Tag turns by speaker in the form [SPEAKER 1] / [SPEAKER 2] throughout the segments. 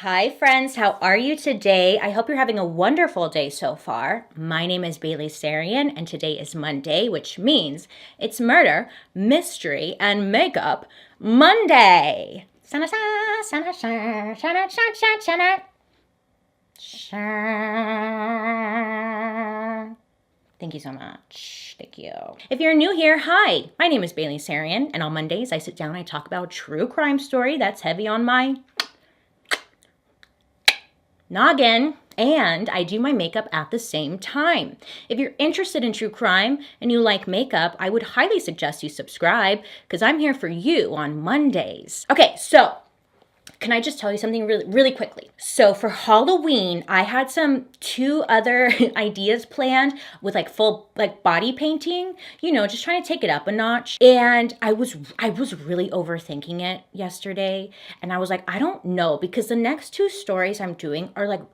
[SPEAKER 1] Hi friends, how are you today? I hope you're having a wonderful day so far. My name is Sarian and today is Monday, which means it's murder, mystery, and makeup Monday. Thank you so much. Thank you. If you're new here, hi. My name is Sarian, and on Mondays I sit down and I talk about a true crime story that's heavy on my noggin, and I do my makeup at the same time. If you're interested in true crime and you like makeup, I would highly suggest you subscribe because I'm here for you on Mondays. Okay, so can I just tell you something really quickly? So for Halloween, I had two other ideas planned with full body painting, just trying to take it up a notch. And I was really overthinking it yesterday. And I was like, I don't know, because the next two stories I'm doing are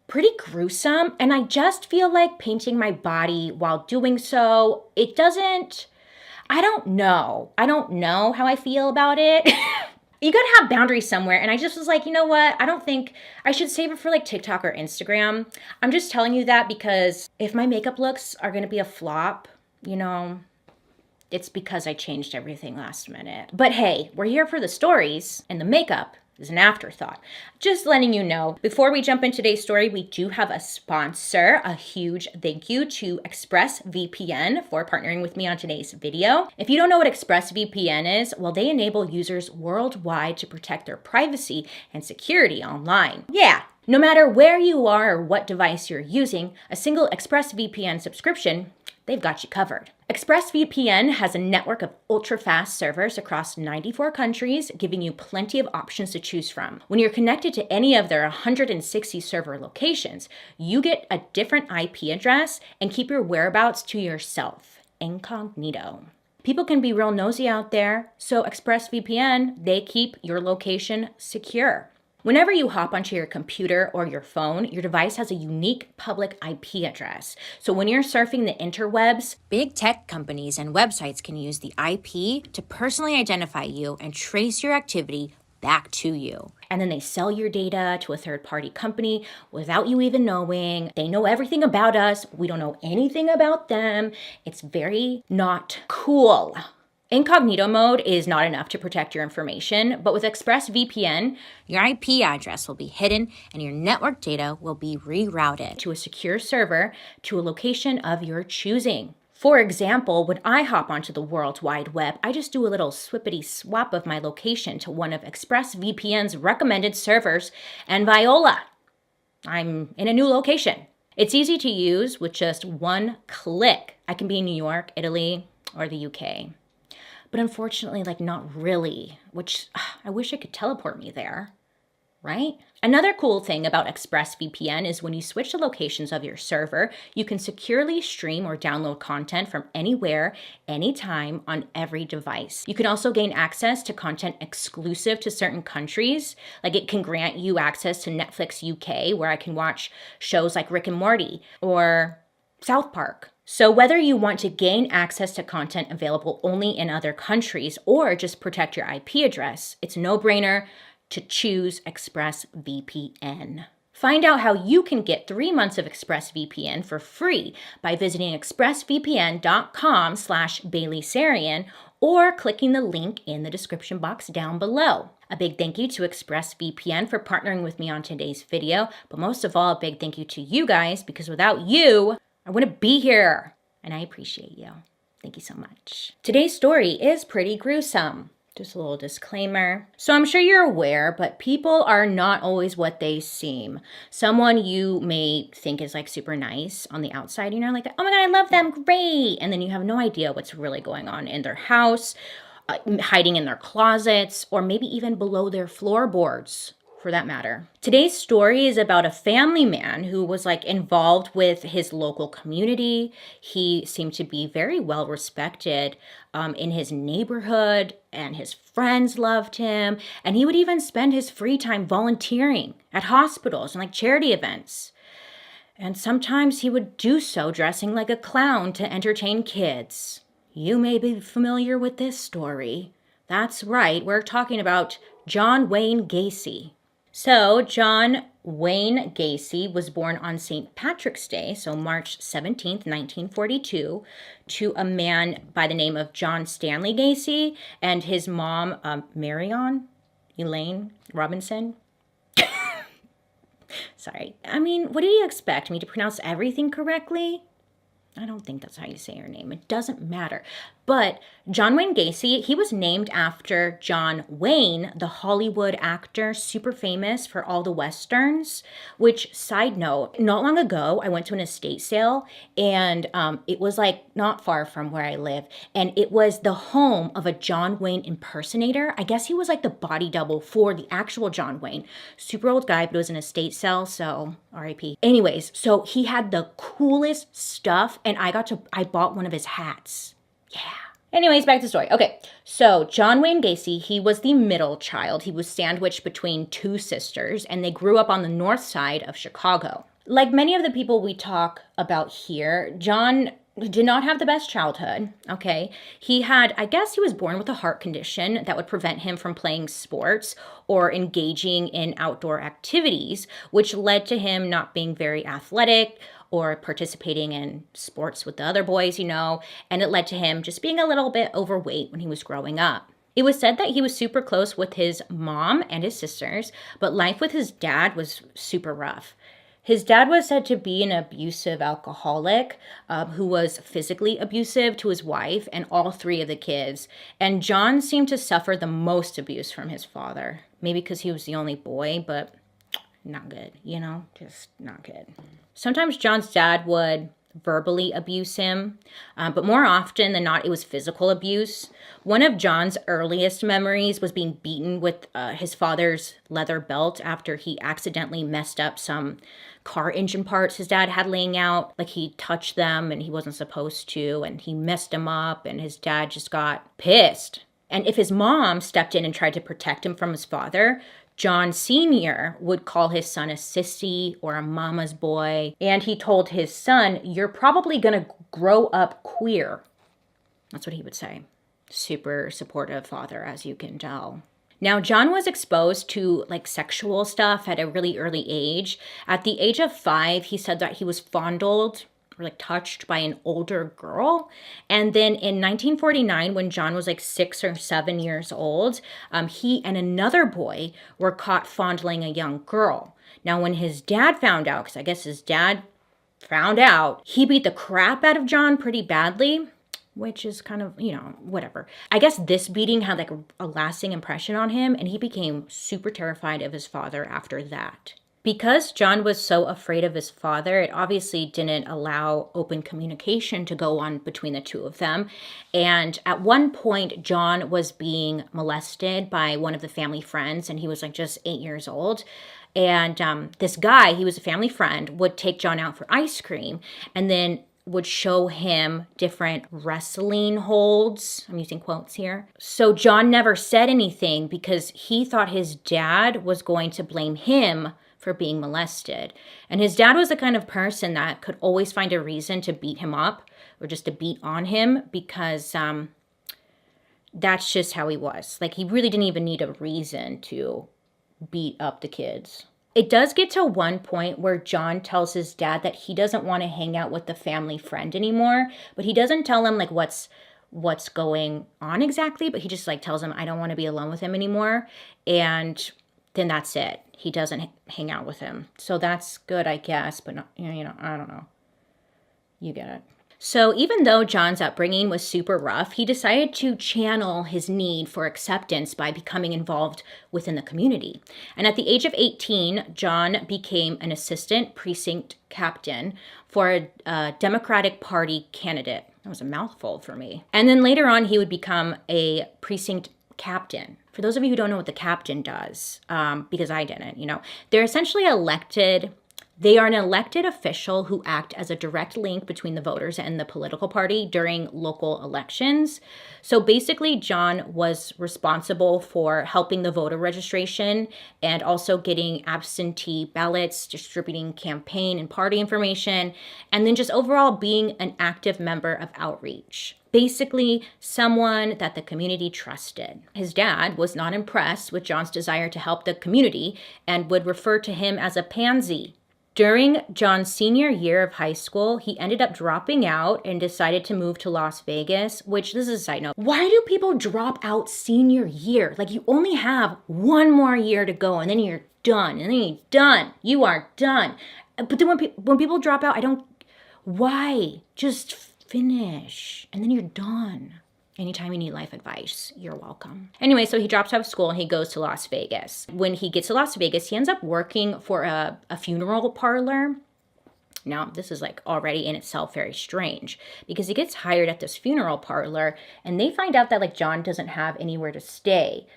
[SPEAKER 1] pretty gruesome. And I just feel like painting my body while doing so, I don't know how I feel about it. You gotta have boundaries somewhere. And I just was like, you know what? I don't think I should save it for TikTok or Instagram. I'm just telling you that because if my makeup looks are gonna be a flop, it's because I changed everything last minute. But hey, we're here for the stories, and the makeup is an afterthought. Just letting you know, before we jump into today's story, we do have a sponsor. A huge thank you to ExpressVPN for partnering with me on today's video. If you don't know what ExpressVPN is, well, they enable users worldwide to protect their privacy and security online. Yeah, no matter where you are or what device you're using, a single ExpressVPN subscription, they've got you covered. ExpressVPN has a network of ultra-fast servers across 94 countries, giving you plenty of options to choose from. When you're connected to any of their 160 server locations, you get a different IP address and keep your whereabouts to yourself, incognito. People can be real nosy out there, so ExpressVPN, they keep your location secure. Whenever you hop onto your computer or your phone, your device has a unique public IP address. So when you're surfing the interwebs, big tech companies and websites can use the IP to personally identify you and trace your activity back to you. And then they sell your data to a third-party company without you even knowing. They know everything about us. We don't know anything about them. It's very not cool. Incognito mode is not enough to protect your information, but with ExpressVPN, your IP address will be hidden and your network data will be rerouted to a secure server to a location of your choosing. For example, when I hop onto the World Wide Web, I just do a little swippity swap of my location to one of ExpressVPN's recommended servers, and voila, I'm in a new location. It's easy to use with just one click. I can be in New York, Italy, or the UK. But unfortunately, not really, which I wish it could teleport me there, right? Another cool thing about ExpressVPN is when you switch the locations of your server, you can securely stream or download content from anywhere, anytime, on every device. You can also gain access to content exclusive to certain countries. It can grant you access to Netflix UK, where I can watch shows like Rick and Morty or South Park. So whether you want to gain access to content available only in other countries or just protect your IP address, it's a no-brainer to choose ExpressVPN. Find out how you can get 3 months of ExpressVPN for free by visiting expressvpn.com/BaileySarian or clicking the link in the description box down below. A big thank you to ExpressVPN for partnering with me on today's video, but most of all, a big thank you to you guys, because without you, I wouldn't be here, and I appreciate you. Thank you so much. Today's story is pretty gruesome. Just a little disclaimer. So I'm sure you're aware, but people are not always what they seem. Someone you may think is super nice on the outside, oh my God, I love them, great. And then you have no idea what's really going on in their house, hiding in their closets, or maybe even below their floorboards, for that matter. Today's story is about a family man who was involved with his local community. He seemed to be very well respected in his neighborhood, and his friends loved him. And he would even spend his free time volunteering at hospitals and charity events. And sometimes he would do so dressing like a clown to entertain kids. You may be familiar with this story. That's right, we're talking about John Wayne Gacy. So, John Wayne Gacy was born on St. Patrick's Day, so March 17th, 1942, to a man by the name of John Stanley Gacy and his mom, Marion Elaine Robinson. Sorry. I mean, what did you expect? Me to pronounce everything correctly? I don't think that's how you say her name. It doesn't matter. But John Wayne Gacy, he was named after John Wayne, the Hollywood actor, super famous for all the Westerns, which, side note, not long ago, I went to an estate sale and it was like not far from where I live. And it was the home of a John Wayne impersonator. I guess he was like the body double for the actual John Wayne. Super old guy, but it was an estate sale, so RIP. Anyways, so he had the coolest stuff and I bought one of his hats. Yeah. Anyways, back to the story. Okay, so John Wayne Gacy, he was the middle child. He was sandwiched between two sisters, and they grew up on the north side of Chicago. Like many of the people we talk about here, John did not have the best childhood, okay? I guess he was born with a heart condition that would prevent him from playing sports or engaging in outdoor activities, which led to him not being very athletic or participating in sports with the other boys, and it led to him just being a little bit overweight when he was growing up. It was said that he was super close with his mom and his sisters, but life with his dad was super rough. His dad was said to be an abusive alcoholic who was physically abusive to his wife and all three of the kids. And John seemed to suffer the most abuse from his father. Maybe because he was the only boy, but not good, just not good. Sometimes John's dad would verbally abuse him, but more often than not, it was physical abuse. One of John's earliest memories was being beaten with his father's leather belt after he accidentally messed up some car engine parts his dad had laying out. Like he touched them and he wasn't supposed to, and he messed them up, and his dad just got pissed. And if his mom stepped in and tried to protect him from his father, John Sr. would call his son a sissy or a mama's boy. And he told his son, "You're probably going to grow up queer." That's what he would say. Super supportive father, as you can tell. Now, John was exposed to sexual stuff at a really early age. At the age of 5, he said that he was fondled or touched by an older girl. And then in 1949, when John was 6 or 7 years old, he and another boy were caught fondling a young girl. Now, when his dad found out, because I guess his dad found out, he beat the crap out of John pretty badly, which is kind of, whatever. I guess this beating had a lasting impression on him, and he became super terrified of his father after that. Because John was so afraid of his father, it obviously didn't allow open communication to go on between the two of them. And at one point, John was being molested by one of the family friends, and he was just 8 years old. And this guy, he was a family friend, would take John out for ice cream and then would show him different wrestling holds. I'm using quotes here. So John never said anything because he thought his dad was going to blame him for being molested. And his dad was the kind of person that could always find a reason to beat him up or just to beat on him because that's just how he was. He really didn't even need a reason to beat up the kids. It does get to one point where John tells his dad that he doesn't want to hang out with the family friend anymore, but he doesn't tell him what's going on exactly, but he just tells him, "I don't want to be alone with him anymore." And then that's it. He doesn't hang out with him. So that's good, I guess, but not, I don't know. You get it. So even though John's upbringing was super rough, he decided to channel his need for acceptance by becoming involved within the community. And at the age of 18, John became an assistant precinct captain for a Democratic Party candidate. That was a mouthful for me. And then later on, he would become a precinct captain. For those of you who don't know what the captain does, because I didn't, they're essentially elected. They are an elected official who act as a direct link between the voters and the political party during local elections. So basically, John was responsible for helping the voter registration and also getting absentee ballots, distributing campaign and party information, and then just overall being an active member of outreach. basically someone that the community trusted. His dad was not impressed with John's desire to help the community and would refer to him as a pansy. During John's senior year of high school, he ended up dropping out and decided to move to Las Vegas, which, this is a side note. Why do people drop out senior year? Like, you only have one more year to go and then you're done. And then you're done. You are done. But then when people drop out, why? Just finish and then you're done. Anytime you need life advice, you're welcome. Anyway, so he drops out of school and he goes to Las Vegas. When he gets to Las Vegas, he ends up working for a funeral parlor. Now, this is like already in itself very strange because he gets hired at this funeral parlor and they find out that like John doesn't have anywhere to stay.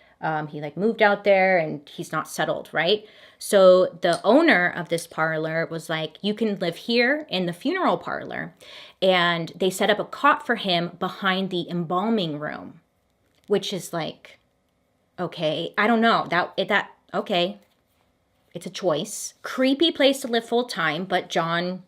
[SPEAKER 1] He like moved out there and he's not settled, right? So the owner of this parlor was like, you can live here in the funeral parlor. And they set up a cot for him behind the embalming room, which is like, okay, I don't know. Okay. It's a choice. Creepy place to live full time, but John,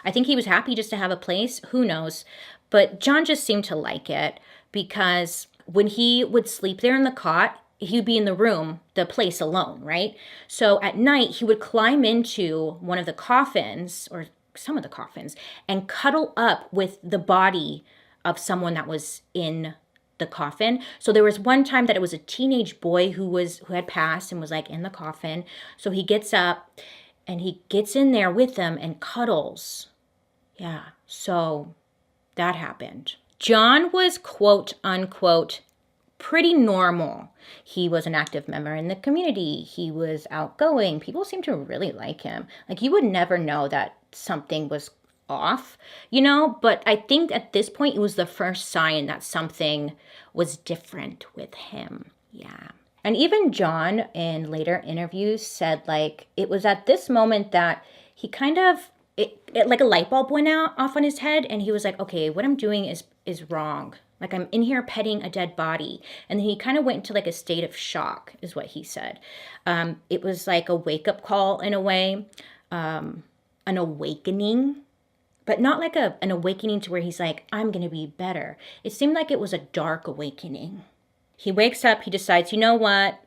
[SPEAKER 1] I think he was happy just to have a place. Who knows? But John just seemed to like it because when he would sleep there in the cot, he'd be in the room, the place alone, right? So at night, he would climb into one of the coffins, or some of the coffins, and cuddle up with the body of someone that was in the coffin. So there was one time that it was a teenage boy who had passed and was like in the coffin. So he gets up and he gets in there with them and cuddles. Yeah, so that happened. John was, quote unquote, pretty normal. He was an active member in the community. He was outgoing. People seemed to really like him. Like, you would never know that something was off, but I think at this point it was the first sign that something was different with him. Yeah. And even John in later interviews said like it was at this moment that he kind of like a light bulb went off on his head and he was like, okay, what I'm doing is wrong. Like, I'm in here petting a dead body. And then he kind of went into like a state of shock is what he said. It was like a wake-up call in a way, an awakening, but not like an awakening to where he's like, I'm going to be better. It seemed like it was a dark awakening. He wakes up, he decides, you know what?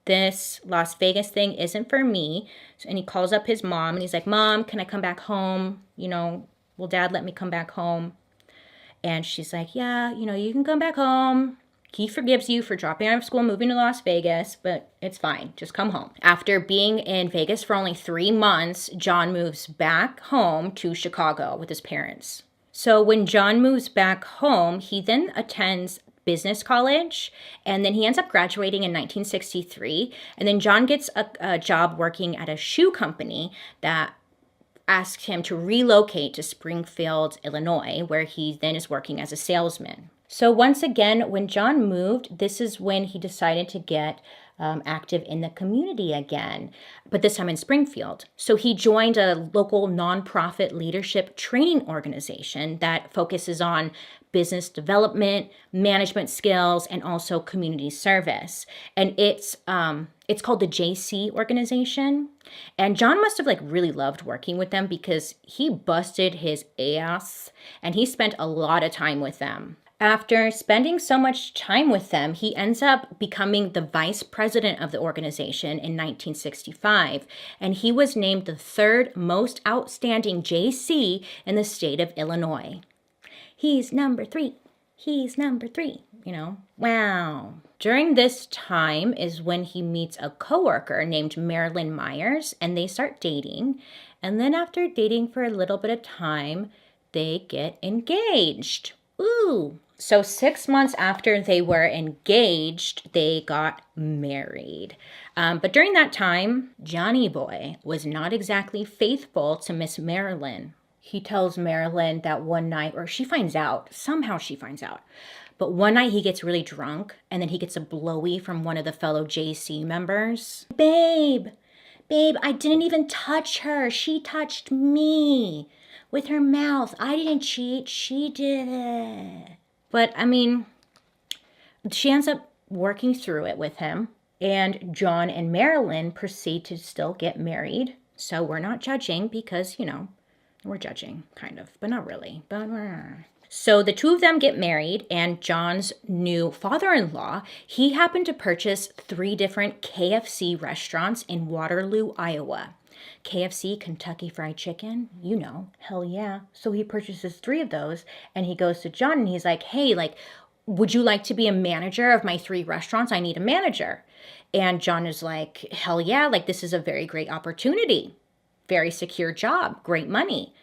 [SPEAKER 1] This Las Vegas thing isn't for me. And he calls up his mom and he's like, Mom, can I come back home? Will Dad let me come back home? And she's like, yeah, you can come back home. He forgives you for dropping out of school, moving to Las Vegas, but it's fine. Just come home. After being in Vegas for only 3 months, John moves back home to Chicago with his parents. So when John moves back home, he then attends business college, and then he ends up graduating in 1963. And then John gets a job working at a shoe company that asked him to relocate to Springfield, Illinois, where he then is working as a salesman. So once again, when John moved, this is when he decided to get active in the community again, but this time in Springfield. So he joined a local nonprofit leadership training organization that focuses on business development, management skills, and also community service. And it's called the Gacy organization. And John must have really loved working with them because he busted his ass and he spent a lot of time with them. After spending so much time with them, he ends up becoming the vice president of the organization in 1965, and he was named the third most outstanding JC in the state of Illinois. He's number 3. He's number 3, Wow. During this time is when he meets a coworker named Marilyn Myers, and they start dating. And then after dating for a little bit of time, they get engaged. Ooh. So 6 months after they were engaged, they got married. But during that time, Johnny Boy was not exactly faithful to Miss Marilyn. He tells Marilyn that one night, or somehow she finds out. But one night he gets really drunk and then he gets a blowy from one of the fellow JC members. Babe, I didn't even touch her. She touched me with her mouth. I didn't cheat. She did it. But she ends up working through it with him. And John and Marilyn proceed to still get married. So we're not judging because, we're judging, kind of, but not really. But So the two of them get married, and John's new father-in-law, he happened to purchase 3 different KFC restaurants in Waterloo, Iowa. KFC, Kentucky Fried Chicken, you know, hell yeah. So he purchases 3 of those, and he goes to John and he's like, hey, like, would you like to be a manager of my 3 restaurants? I need a manager. And John is like, hell yeah, like, this is a very great opportunity. Very secure job, great money.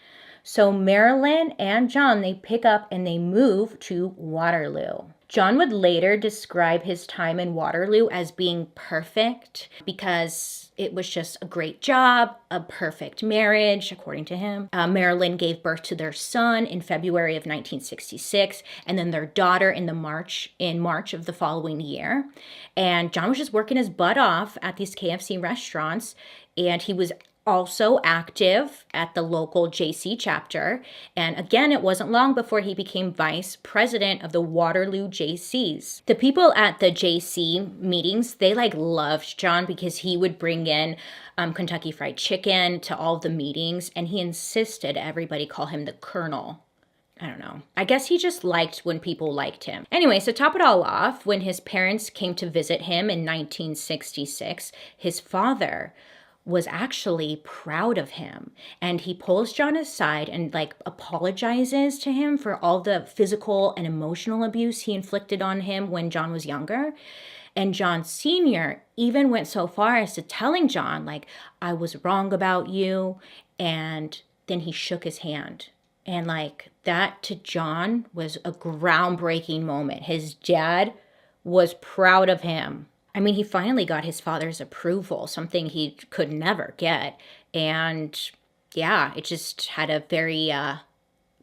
[SPEAKER 1] So Marilyn and John, they pick up and they move to Waterloo. John would later describe his time in Waterloo as being perfect because it was just a great job, a perfect marriage, according to him. Marilyn gave birth to their son in February of 1966, and then their daughter in March of the following year. And John was just working his butt off at these KFC restaurants, and he was also active at the local Gacy chapter. And again, it wasn't long before he became vice president of the Waterloo JCs. The people at the JC meetings, they like loved John because he would bring in Kentucky Fried Chicken to all the meetings, and he insisted everybody call him the Colonel. I don't know. I guess he just liked when people liked him. Anyway, so top it all off, when his parents came to visit him in 1966, his father was actually proud of him, and he pulls John aside and like apologizes to him for all the physical and emotional abuse he inflicted on him when John was younger. And John Sr. even went so far as to telling John, like, I was wrong about you. And then he shook his hand. And like that to John was a groundbreaking moment. His dad was proud of him. I mean, he finally got his father's approval, something he could never get. And yeah, it just had a very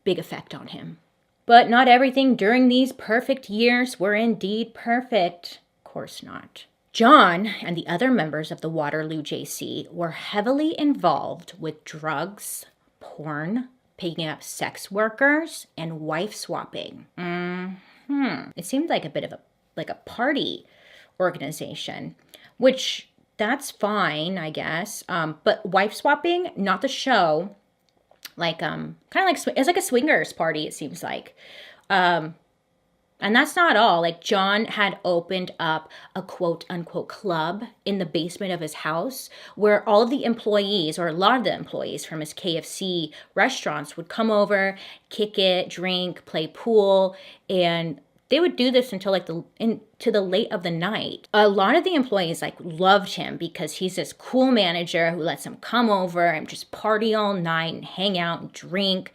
[SPEAKER 1] big effect on him. But not everything during these perfect years were indeed perfect. Of course not. John and the other members of the Waterloo JC were heavily involved with drugs, porn, picking up sex workers, and wife swapping. It seemed like a bit of a party organization, which that's fine, I guess. But wife swapping, not the show. Like kind of like it's like a swingers party, it seems like. And that's not all. Like John had opened up a quote unquote club in the basement of his house where all of the employees, or a lot of the employees from his KFC restaurants, would come over, kick it, drink, play pool, and they would do this until like to the late of the night. A lot of the employees like loved him because he's this cool manager who lets them come over and just party all night and hang out and drink.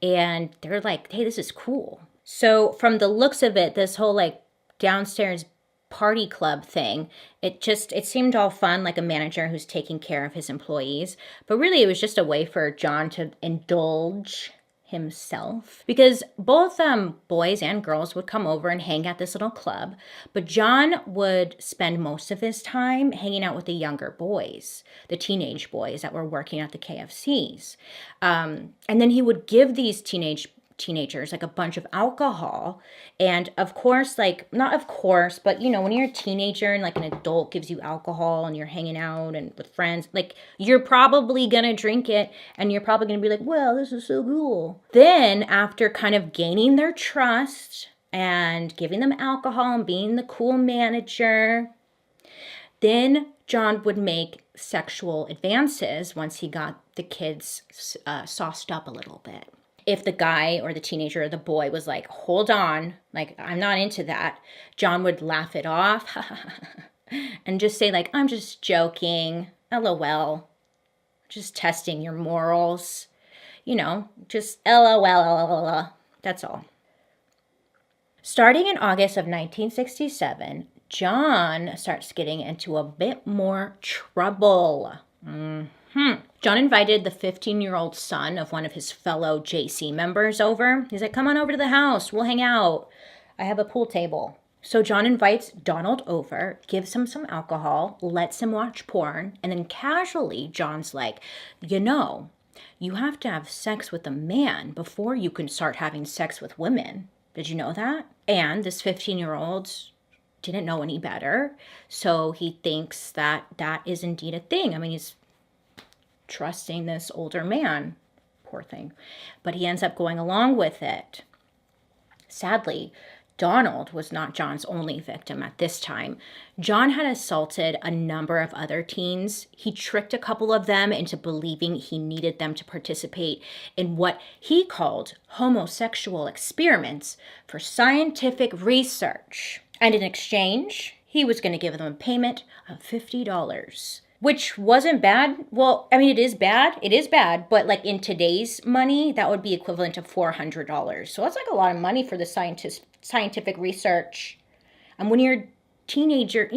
[SPEAKER 1] And they're like, hey, this is cool. So from the looks of it, this whole like downstairs party club thing, it seemed all fun, like a manager who's taking care of his employees. But really it was just a way for John to indulge himself, because both boys and girls would come over and hang at this little club, but John would spend most of his time hanging out with the younger boys, the teenage boys that were working at the KFCs, and then he would give these teenagers like a bunch of alcohol. And of course, like, not of course, but you know, when you're a teenager and like an adult gives you alcohol and you're hanging out and with friends, like, you're probably gonna drink it and you're probably gonna be like, well, this is so cool. Then after kind of gaining their trust and giving them alcohol and being the cool manager, then John would make sexual advances once he got the kids sauced up a little bit. If the guy or the teenager or the boy was like, hold on, like, I'm not into that, John would laugh it off and just say like, I'm just joking, LOL, just testing your morals, you know, just LOL, that's all. Starting in August of 1967, John starts getting into a bit more trouble. John invited the 15-year-old son of one of his fellow JC members over. He's like, come on over to the house. We'll hang out. I have a pool table. So John invites Donald over, gives him some alcohol, lets him watch porn, and then casually John's like, you know, you have to have sex with a man before you can start having sex with women. Did you know that? And this 15-year-old didn't know any better, so he thinks that that is indeed a thing. I mean, he's trusting this older man, poor thing, but he ends up going along with it. Sadly, Donald was not John's only victim at this time. John had assaulted a number of other teens. He tricked a couple of them into believing he needed them to participate in what he called homosexual experiments for scientific research. And in exchange, he was going to give them a payment of $50. Which wasn't bad. Well, I mean, it is bad. It is bad. But like in today's money, that would be equivalent to $400. So that's like a lot of money for the scientific research. And when you're a teenager,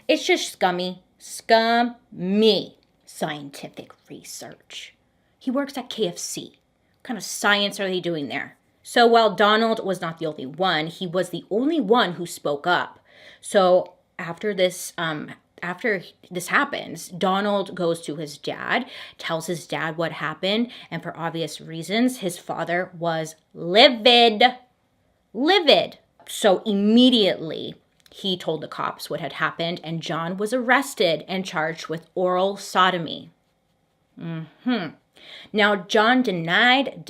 [SPEAKER 1] it's just scummy. Scummy scientific research. He works at KFC. What kind of science are they doing there? So while Donald was not the only one, he was the only one who spoke up. So after this happens, Donald goes to his dad, tells his dad what happened, and for obvious reasons, his father was livid. Livid. So immediately, he told the cops what had happened, and John was arrested and charged with oral sodomy. Now, John denied,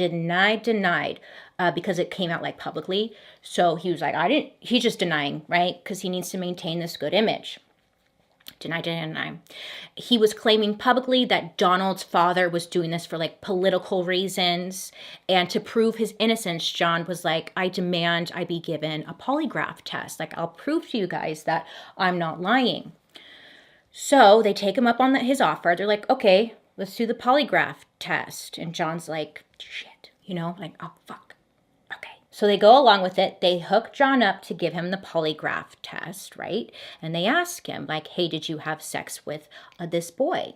[SPEAKER 1] because it came out like publicly. So he was like, he's just denying, right? Because he needs to maintain this good image. Deny. He was claiming publicly that Donald's father was doing this for like political reasons. And to prove his innocence, John was like, I demand I be given a polygraph test. Like, I'll prove to you guys that I'm not lying. So they take him up on his offer. They're like, okay, let's do the polygraph test. And John's like, shit, like, oh, fuck. So they go along with it. They hook John up to give him the polygraph test, right? And they ask him, like, hey, did you have sex with this boy?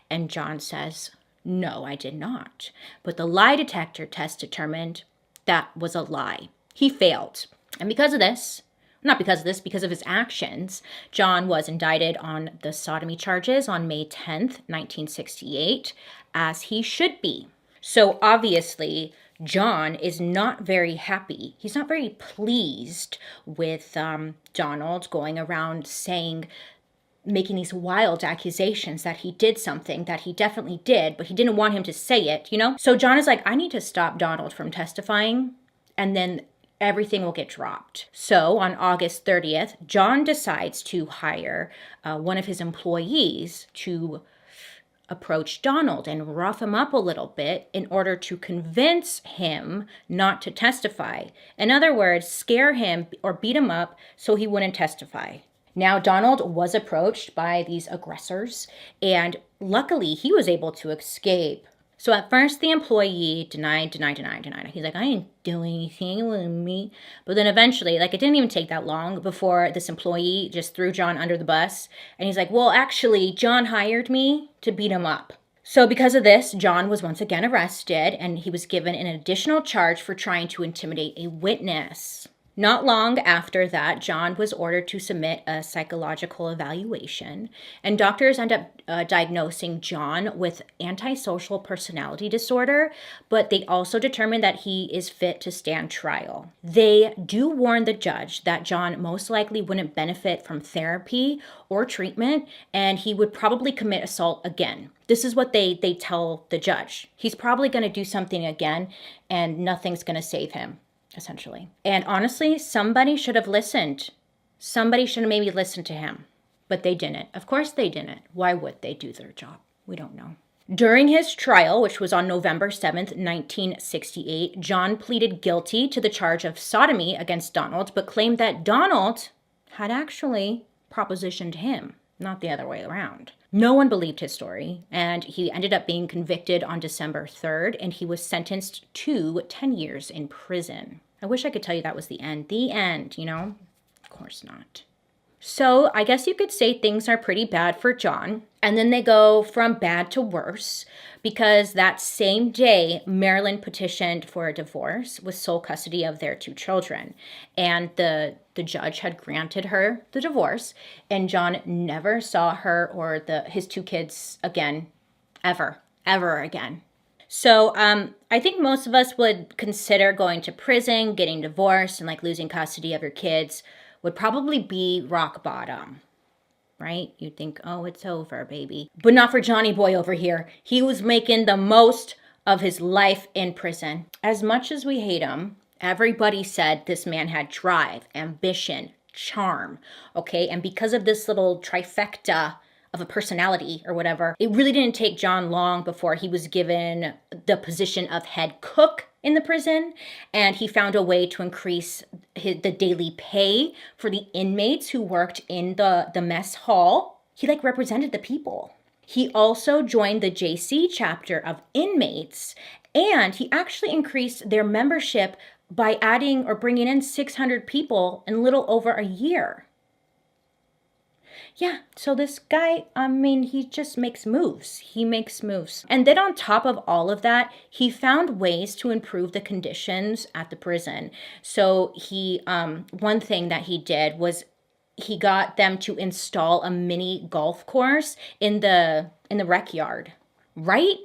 [SPEAKER 1] And John says, no, I did not. But the lie detector test determined that was a lie. He failed. And because of his actions, John was indicted on the sodomy charges on May 10th, 1968, as he should be. So obviously, John is not very happy. He's not very pleased with Donald going around making these wild accusations that he did something that he definitely did, but he didn't want him to say it, So John is like, I need to stop Donald from testifying, and then everything will get dropped. So on August 30th, John decides to hire one of his employees to approach Donald and rough him up a little bit in order to convince him not to testify. In other words, scare him or beat him up so he wouldn't testify. Now, Donald was approached by these aggressors, and luckily he was able to escape. So at first, the employee denied. He's like, I didn't do anything with me. But then eventually, it didn't even take that long before this employee just threw John under the bus. And he's like, well, actually, John hired me to beat him up. So because of this, John was once again arrested, and he was given an additional charge for trying to intimidate a witness. Not long after that, John was ordered to submit a psychological evaluation, and doctors end up diagnosing John with antisocial personality disorder, but they also determined that he is fit to stand trial. They do warn the judge that John most likely wouldn't benefit from therapy or treatment, and he would probably commit assault again. This is what they tell the judge. He's probably going to do something again, and nothing's going to save him. Essentially. And honestly, somebody should have listened. Somebody should have maybe listened to him. But they didn't. Of course they didn't. Why would they do their job? We don't know. During his trial, which was on November 7th, 1968, John pleaded guilty to the charge of sodomy against Donald, but claimed that Donald had actually propositioned him, not the other way around. No one believed his story, and he ended up being convicted on December 3rd, and he was sentenced to 10 years in prison. I wish I could tell you that was the end. The end, Of course not. So I guess you could say things are pretty bad for John. And then they go from bad to worse because that same day, Marilyn petitioned for a divorce with sole custody of their 2 children. And the judge had granted her the divorce, and John never saw her or his 2 kids again, ever again. So I think most of us would consider going to prison, getting divorced, and losing custody of your kids would probably be rock bottom, right? You'd think, oh, it's over, baby. But not for Johnny Boy over here. He was making the most of his life in prison. As much as we hate him, Everybody said this man had drive, ambition, charm, okay? And because of this little trifecta of a personality or whatever, it really didn't take John long before he was given the position of head cook in the prison, and he found a way to increase the daily pay for the inmates who worked in the mess hall. He like represented the people. He also joined the JC chapter of inmates, and he actually increased their membership by adding or bringing in 600 people in a little over a year. Yeah, so this guy, I mean, he just makes moves. He makes moves. And then on top of all of that, he found ways to improve the conditions at the prison. So he, one thing that he did was he got them to install a mini golf course in the rec yard, right?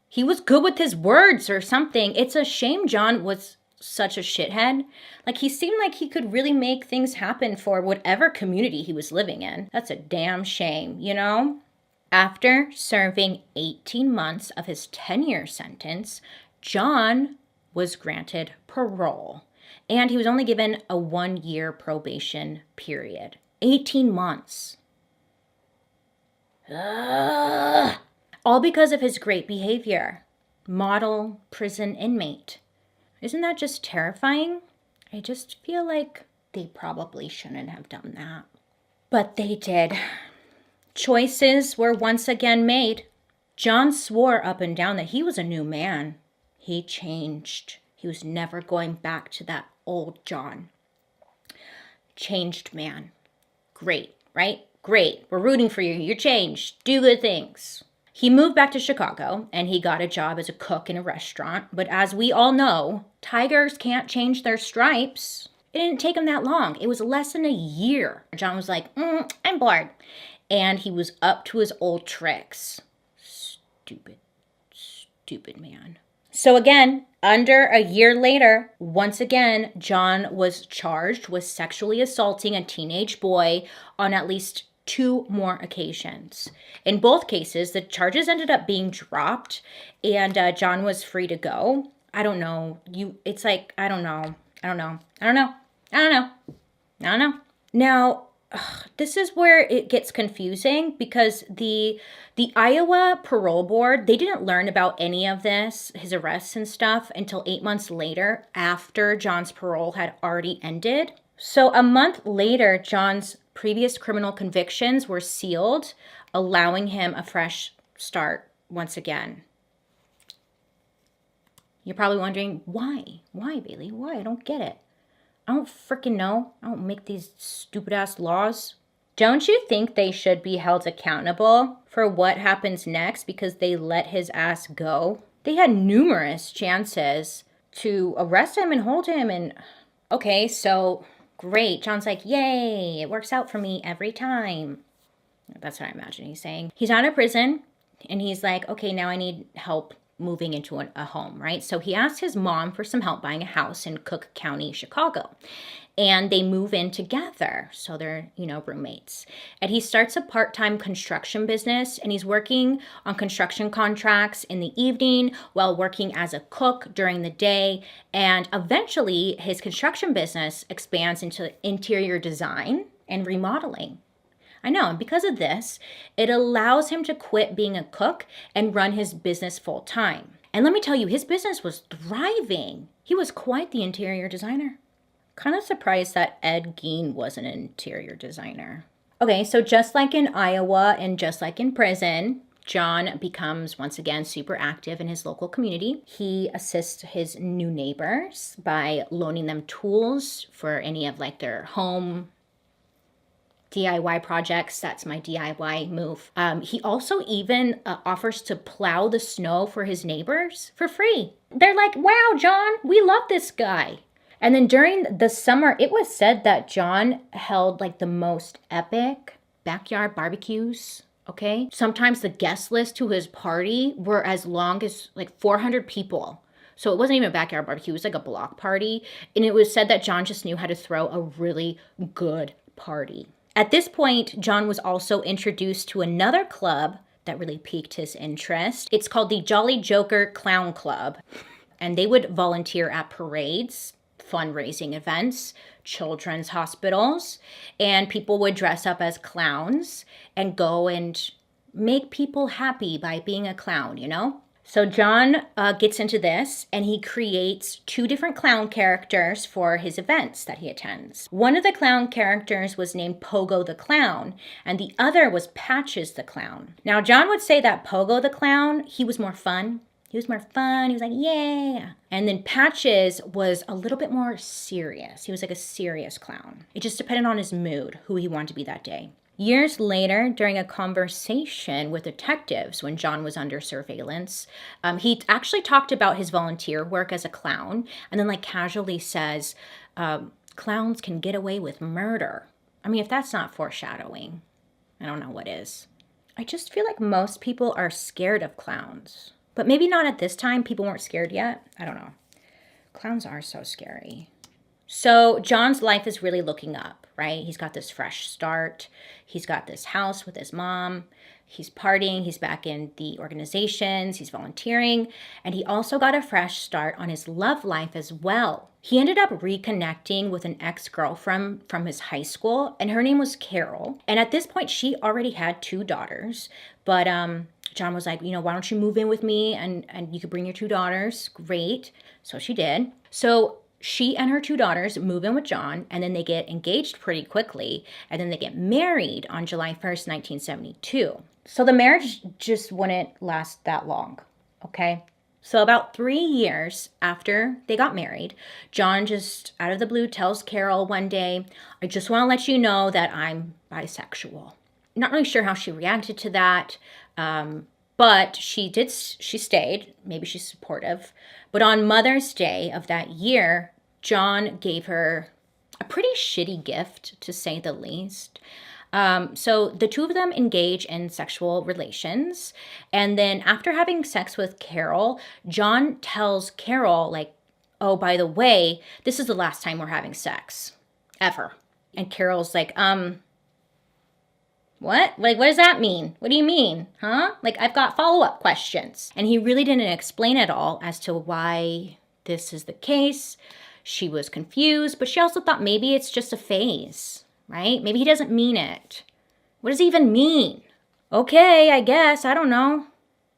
[SPEAKER 1] He was good with his words or something. It's a shame John was such a shithead. Like, he seemed like he could really make things happen for whatever community he was living in. That's a damn shame, you know? After serving 18 months of his 10-year sentence, John was granted parole, and he was only given a 1-year probation period. 18 months. Ugh. All because of his great behavior. Model prison inmate. Isn't that just terrifying? I just feel like they probably shouldn't have done that. But they did. Choices were once again made. John swore up and down that he was a new man. He changed. He was never going back to that old John. Changed man. Great, right? Great. We're rooting for you. You're changed. Do good things. He moved back to Chicago, and he got a job as a cook in a restaurant. But as we all know, tigers can't change their stripes. It didn't take him that long. It was less than a year. John was like, I'm bored. And he was up to his old tricks. Stupid man. So again, under a year later, once again, John was charged with sexually assaulting a teenage boy on at least 2 more occasions. In both cases, the charges ended up being dropped, and John was free to go. I don't know. It's like, I don't know. Now, this is where it gets confusing, because the Iowa Parole Board, they didn't learn about any of this, his arrests and stuff, until 8 months later, after John's parole had already ended. So a month later, John's previous criminal convictions were sealed, allowing him a fresh start once again. You're probably wondering, why? Why, Bailey? Why? I don't get it. I don't freaking know. I don't make these stupid-ass laws. Don't you think they should be held accountable for what happens next because they let his ass go? They had numerous chances to arrest him and hold him, and okay, so great. John's like, yay, it works out for me every time. That's what I imagine he's saying. He's out of prison, and he's like, okay, now I need help moving into a home, right? So he asked his mom for some help buying a house in Cook County, Chicago. And they move in together. So they're, roommates. And he starts a part-time construction business, and he's working on construction contracts in the evening while working as a cook during the day. And eventually his construction business expands into interior design and remodeling. I know, and because of this, it allows him to quit being a cook and run his business full time. And let me tell you, his business was thriving. He was quite the interior designer. Kind of surprised that Ed Gein was an interior designer. Okay, so just like in Iowa and just like in prison, John becomes once again super active in his local community. He assists his new neighbors by loaning them tools for any of their home DIY projects. That's my DIY move. He also even offers to plow the snow for his neighbors for free. They're like, wow, John, we love this guy. And then during the summer, it was said that John held the most epic backyard barbecues. Okay. Sometimes the guest list to his party were as long as 400 people. So it wasn't even a backyard barbecue. It was like a block party. And it was said that John just knew how to throw a really good party. At this point, John was also introduced to another club that really piqued his interest. It's called the Jolly Joker Clown Club, and they would volunteer at parades. fundraising events, children's hospitals, and people would dress up as clowns and go and make people happy by being a clown, you know? So John gets into this and he creates 2 different clown characters for his events that he attends. One of the clown characters was named Pogo the Clown and the other was Patches the Clown. Now John would say that Pogo the Clown, he was more fun. He was more fun. He was like, yeah. And then Patches was a little bit more serious. He was like a serious clown. It just depended on his mood, who he wanted to be that day. Years later, during a conversation with detectives when John was under surveillance, he actually talked about his volunteer work as a clown and then like casually says, clowns can get away with murder. I mean, if that's not foreshadowing, I don't know what is. I just feel like most people are scared of clowns. But maybe not at this time. People weren't scared yet. I don't know. Clowns are so scary. So John's life is really looking up, right? He's got this fresh start. He's got this house with his mom. He's partying. He's back in the organizations. He's volunteering. And he also got a fresh start on his love life as well. He ended up reconnecting with an ex-girlfriend from his high school, and her name was Carol. And at this point, she already had 2 daughters. But John was like, you know, why don't you move in with me and you could bring your 2 daughters? Great. So she did. So she and her 2 daughters move in with John, and then they get engaged pretty quickly, and then they get married on July 1st, 1972. So the marriage just wouldn't last that long, okay? So about 3 years after they got married, John just out of the blue tells Carol one day, I just want to let you know that I'm bisexual. Not really sure how she reacted to that, but she stayed. Maybe she's supportive. But on Mother's Day of that year, John gave her a pretty shitty gift, to say the least. So the 2 of them engage in sexual relations. And then after having sex with Carol, John tells Carol, like, oh, by the way, this is the last time we're having sex. Ever. And Carol's like, what? Like, what does that mean? What do you mean? Huh? Like, I've got follow-up questions. And he really didn't explain at all as to why this is the case. She was confused, but she also thought maybe it's just a phase, right? Maybe he doesn't mean it. What does he even mean? Okay, I guess. I don't know.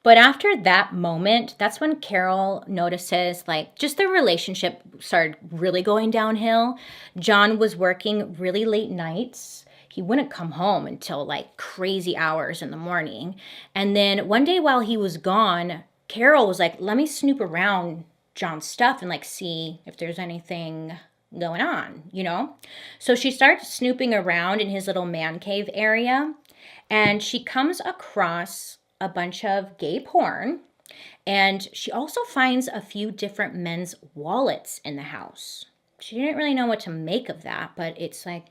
[SPEAKER 1] But after that moment, that's when Carol notices, like, just their relationship started really going downhill. John was working really late nights. He wouldn't come home until like crazy hours in the morning. And then one day while he was gone, Carol was like, let me snoop around John's stuff and like see if there's anything going on, you know? So she starts snooping around in his little man cave area, and she comes across a bunch of gay porn, and she also finds a few different men's wallets in the house. She didn't really know what to make of that, but it's like,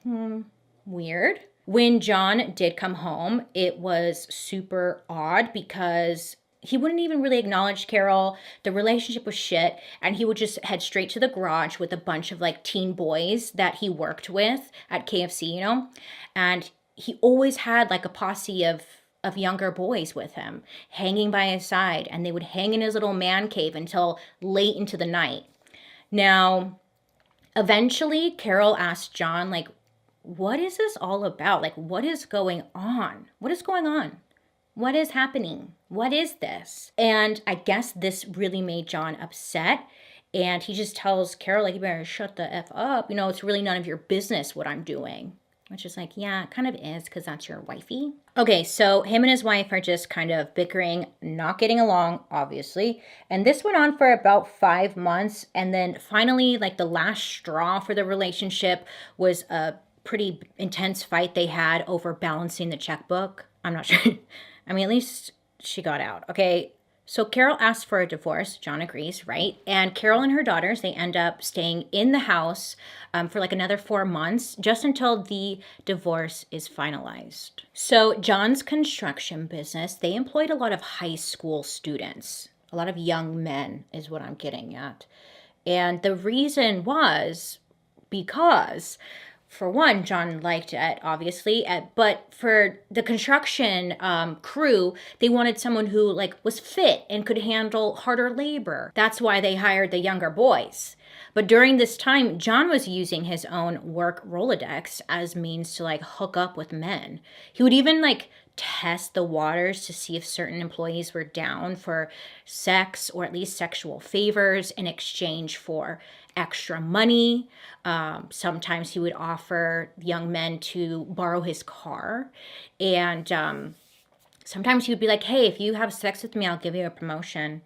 [SPEAKER 1] weird. When John did come home, it was super odd because he wouldn't even really acknowledge Carol. The relationship was shit, and he would just head straight to the garage with a bunch of like teen boys that he worked with at KFC, you know? And he always had like a posse of younger boys with him hanging by his side, and they would hang in his little man cave until late into the night. Now, eventually, Carol asked John, like, what is this all about? Like, what is going on? What is going on? What is happening? What is this? And I guess this really made John upset. And he just tells Carol, like, you better shut the F up. You know, it's really none of your business what I'm doing. Which is like, yeah, it kind of is because that's your wifey. Okay, so him and his wife are just kind of bickering, not getting along, obviously. And this went on for about 5 months. And then finally, like the last straw for the relationship was a pretty intense fight they had over balancing the checkbook. I'm not sure. I mean, at least she got out. Okay, so Carol asks for a divorce. John agrees, right? And Carol and her daughters, they end up staying in the house for like another 4 months, just until the divorce is finalized. So John's construction business, they employed a lot of high school students. A lot of young men is what I'm getting at. And the reason was because For one, John liked it, obviously, but for the construction crew, they wanted someone who like was fit and could handle harder labor. That's why they hired the younger boys. But during this time, John was using his own work Rolodex as means to like hook up with men. He would even like test the waters to see if certain employees were down for sex or at least sexual favors in exchange for extra money. Sometimes he would offer young men to borrow his car. And sometimes he would be like, hey, if you have sex with me, I'll give you a promotion.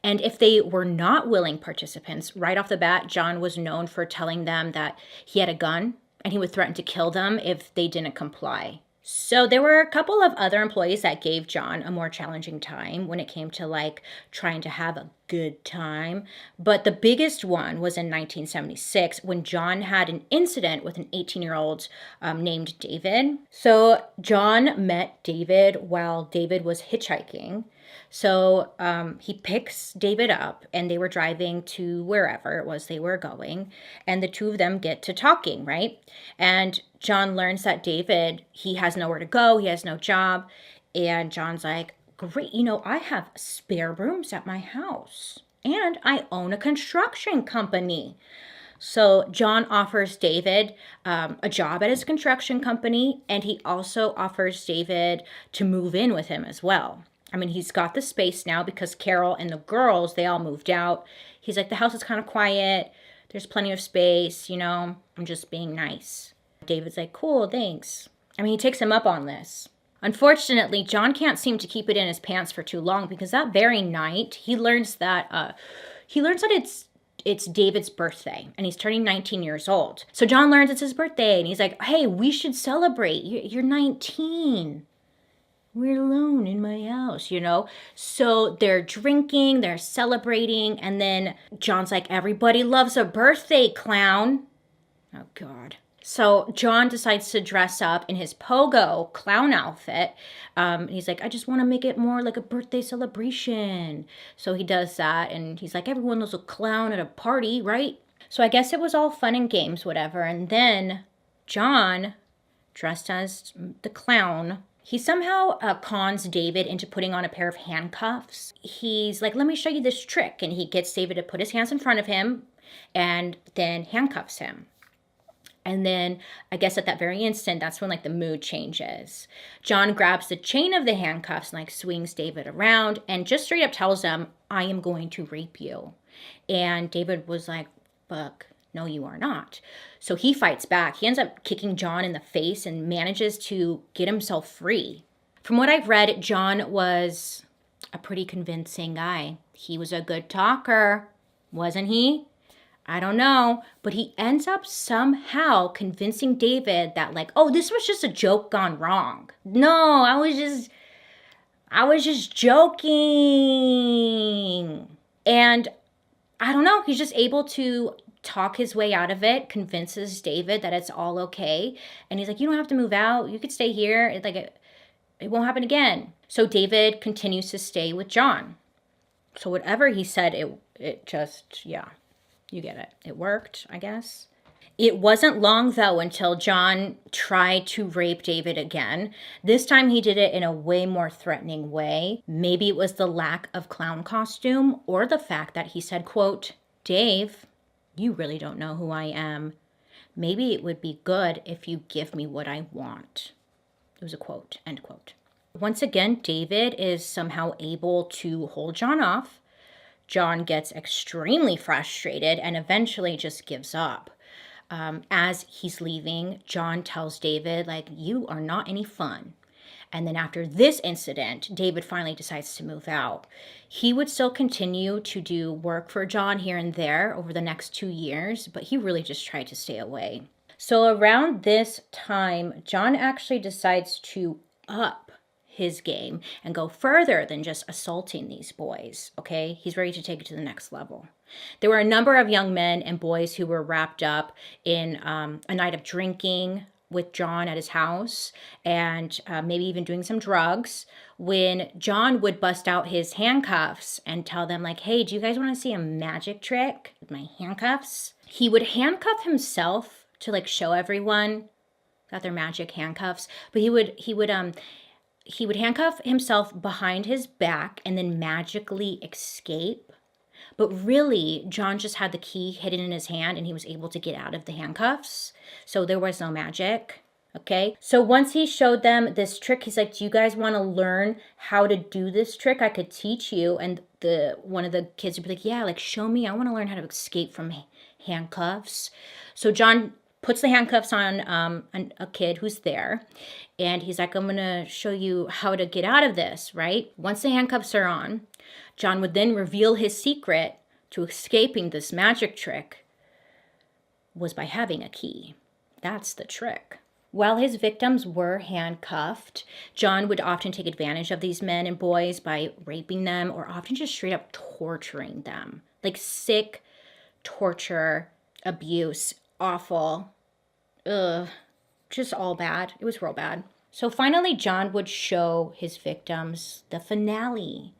[SPEAKER 1] And if they were not willing participants, right off the bat, John was known for telling them that he had a gun and he would threaten to kill them if they didn't comply. So there were a couple of other employees that gave John a more challenging time when it came to like trying to have a good time. But the biggest one was in 1976 when John had an incident with an 18-year-old named David. So John met David while David was hitchhiking. So he picks David up and they were driving to wherever it was they were going. And the two of them get to talking, right? And John learns that David, he has nowhere to go. He has no job. And John's like, great, I have spare rooms at my house. And I own a construction company. So John offers David a job at his construction company. And he also offers David to move in with him as well. I mean, he's got the space now because Carol and the girls, they all moved out. He's like, the house is kind of quiet. There's plenty of space, I'm just being nice. David's like, cool, thanks. I mean, he takes him up on this. Unfortunately, John can't seem to keep it in his pants for too long because that very night, he learns that it's David's birthday and he's turning 19 years old. So John learns it's his birthday and he's like, hey, we should celebrate. You're 19. We're alone in my house, So they're drinking, they're celebrating, and then John's like, everybody loves a birthday, clown. Oh, God. So John decides to dress up in his pogo clown outfit. He's like, I just want to make it more like a birthday celebration. So he does that, and he's like, everyone loves a clown at a party, right? So I guess it was all fun and games, whatever. And then John, dressed as the clown, he somehow cons David into putting on a pair of handcuffs. He's like, let me show you this trick. And he gets David to put his hands in front of him and then handcuffs him. And then I guess at that very instant, that's when like the mood changes. John grabs the chain of the handcuffs and like swings David around and just straight up tells him, I am going to rape you. And David was like, fuck. No, you are not. So he fights back. He ends up kicking John in the face and manages to get himself free. From what I've read, John was a pretty convincing guy. He was a good talker, wasn't he? I don't know, but he ends up somehow convincing David that like, oh, this was just a joke gone wrong. No, I was just joking. And I don't know, he's just able to talk his way out of it, convinces David that it's all okay. And he's like, you don't have to move out. You could stay here. It won't happen again. So David continues to stay with John. So whatever he said, it just, yeah, you get it. It worked, I guess. It wasn't long, though, until John tried to rape David again. This time he did it in a way more threatening way. Maybe it was the lack of clown costume or the fact that he said, quote, Dave, you really don't know who I am. Maybe it would be good if you give me what I want. It was a quote, end quote. Once again, David is somehow able to hold John off. John gets extremely frustrated and eventually just gives up. As he's leaving, John tells David, like, you are not any fun. And then after this incident, David finally decides to move out. He would still continue to do work for John here and there over the next 2 years, but he really just tried to stay away. So around this time, John actually decides to up his game and go further than just assaulting these boys, okay? He's ready to take it to the next level. There were a number of young men and boys who were wrapped up in a night of drinking with John at his house and maybe even doing some drugs when John would bust out his handcuffs and tell them like, hey, do you guys want to see a magic trick with my handcuffs? He would handcuff himself to like show everyone that they're magic handcuffs. But he would handcuff himself behind his back and then magically escape. But really, John just had the key hidden in his hand and he was able to get out of the handcuffs. So there was no magic. Okay. So once he showed them this trick, he's like, do you guys want to learn how to do this trick? I could teach you. And one of the kids would be like, yeah, like show me. I want to learn how to escape from handcuffs. So John puts the handcuffs on a kid who's there. And he's like, I'm going to show you how to get out of this, right? Once the handcuffs are on, John would then reveal his secret to escaping this magic trick was by having a key. That's the trick. While his victims were handcuffed, John would often take advantage of these men and boys by raping them or often just straight up torturing them. Like sick torture, abuse, awful. Ugh. Just all bad. It was real bad. So finally, John would show his victims the finale,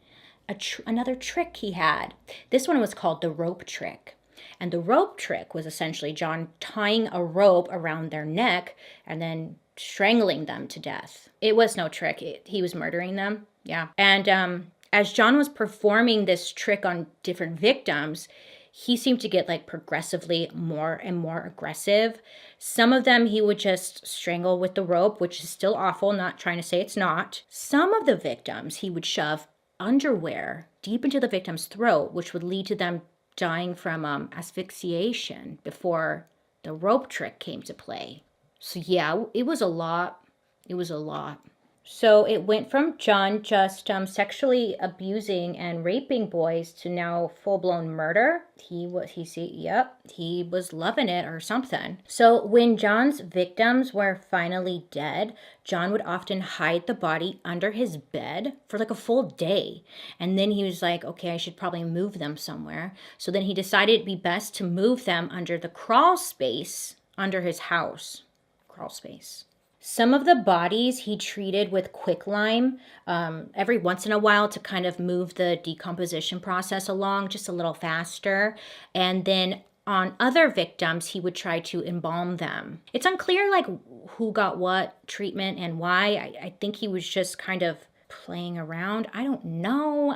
[SPEAKER 1] another trick he had. This one was called the rope trick. And the rope trick was essentially John tying a rope around their neck and then strangling them to death. It was no trick. He was murdering them. Yeah. And as John was performing this trick on different victims, he seemed to get like progressively more and more aggressive. Some of them he would just strangle with the rope, which is still awful, not trying to say it's not. Some of the victims he would shove underwear deep into the victim's throat, which would lead to them dying from asphyxiation before the rope trick came to play. So yeah, it was a lot. It was a lot. So it went from John just sexually abusing and raping boys to now full-blown murder. He was loving it or something. So when John's victims were finally dead, John would often hide the body under his bed for like a full day. And then he was like, okay, I should probably move them somewhere. So then he decided it'd be best to move them under the crawl space under his house. Crawl space. Some of the bodies he treated with quicklime every once in a while to kind of move the decomposition process along just a little faster. And then on other victims, he would try to embalm them. It's unclear like who got what treatment and why. I think he was just kind of playing around. I don't know.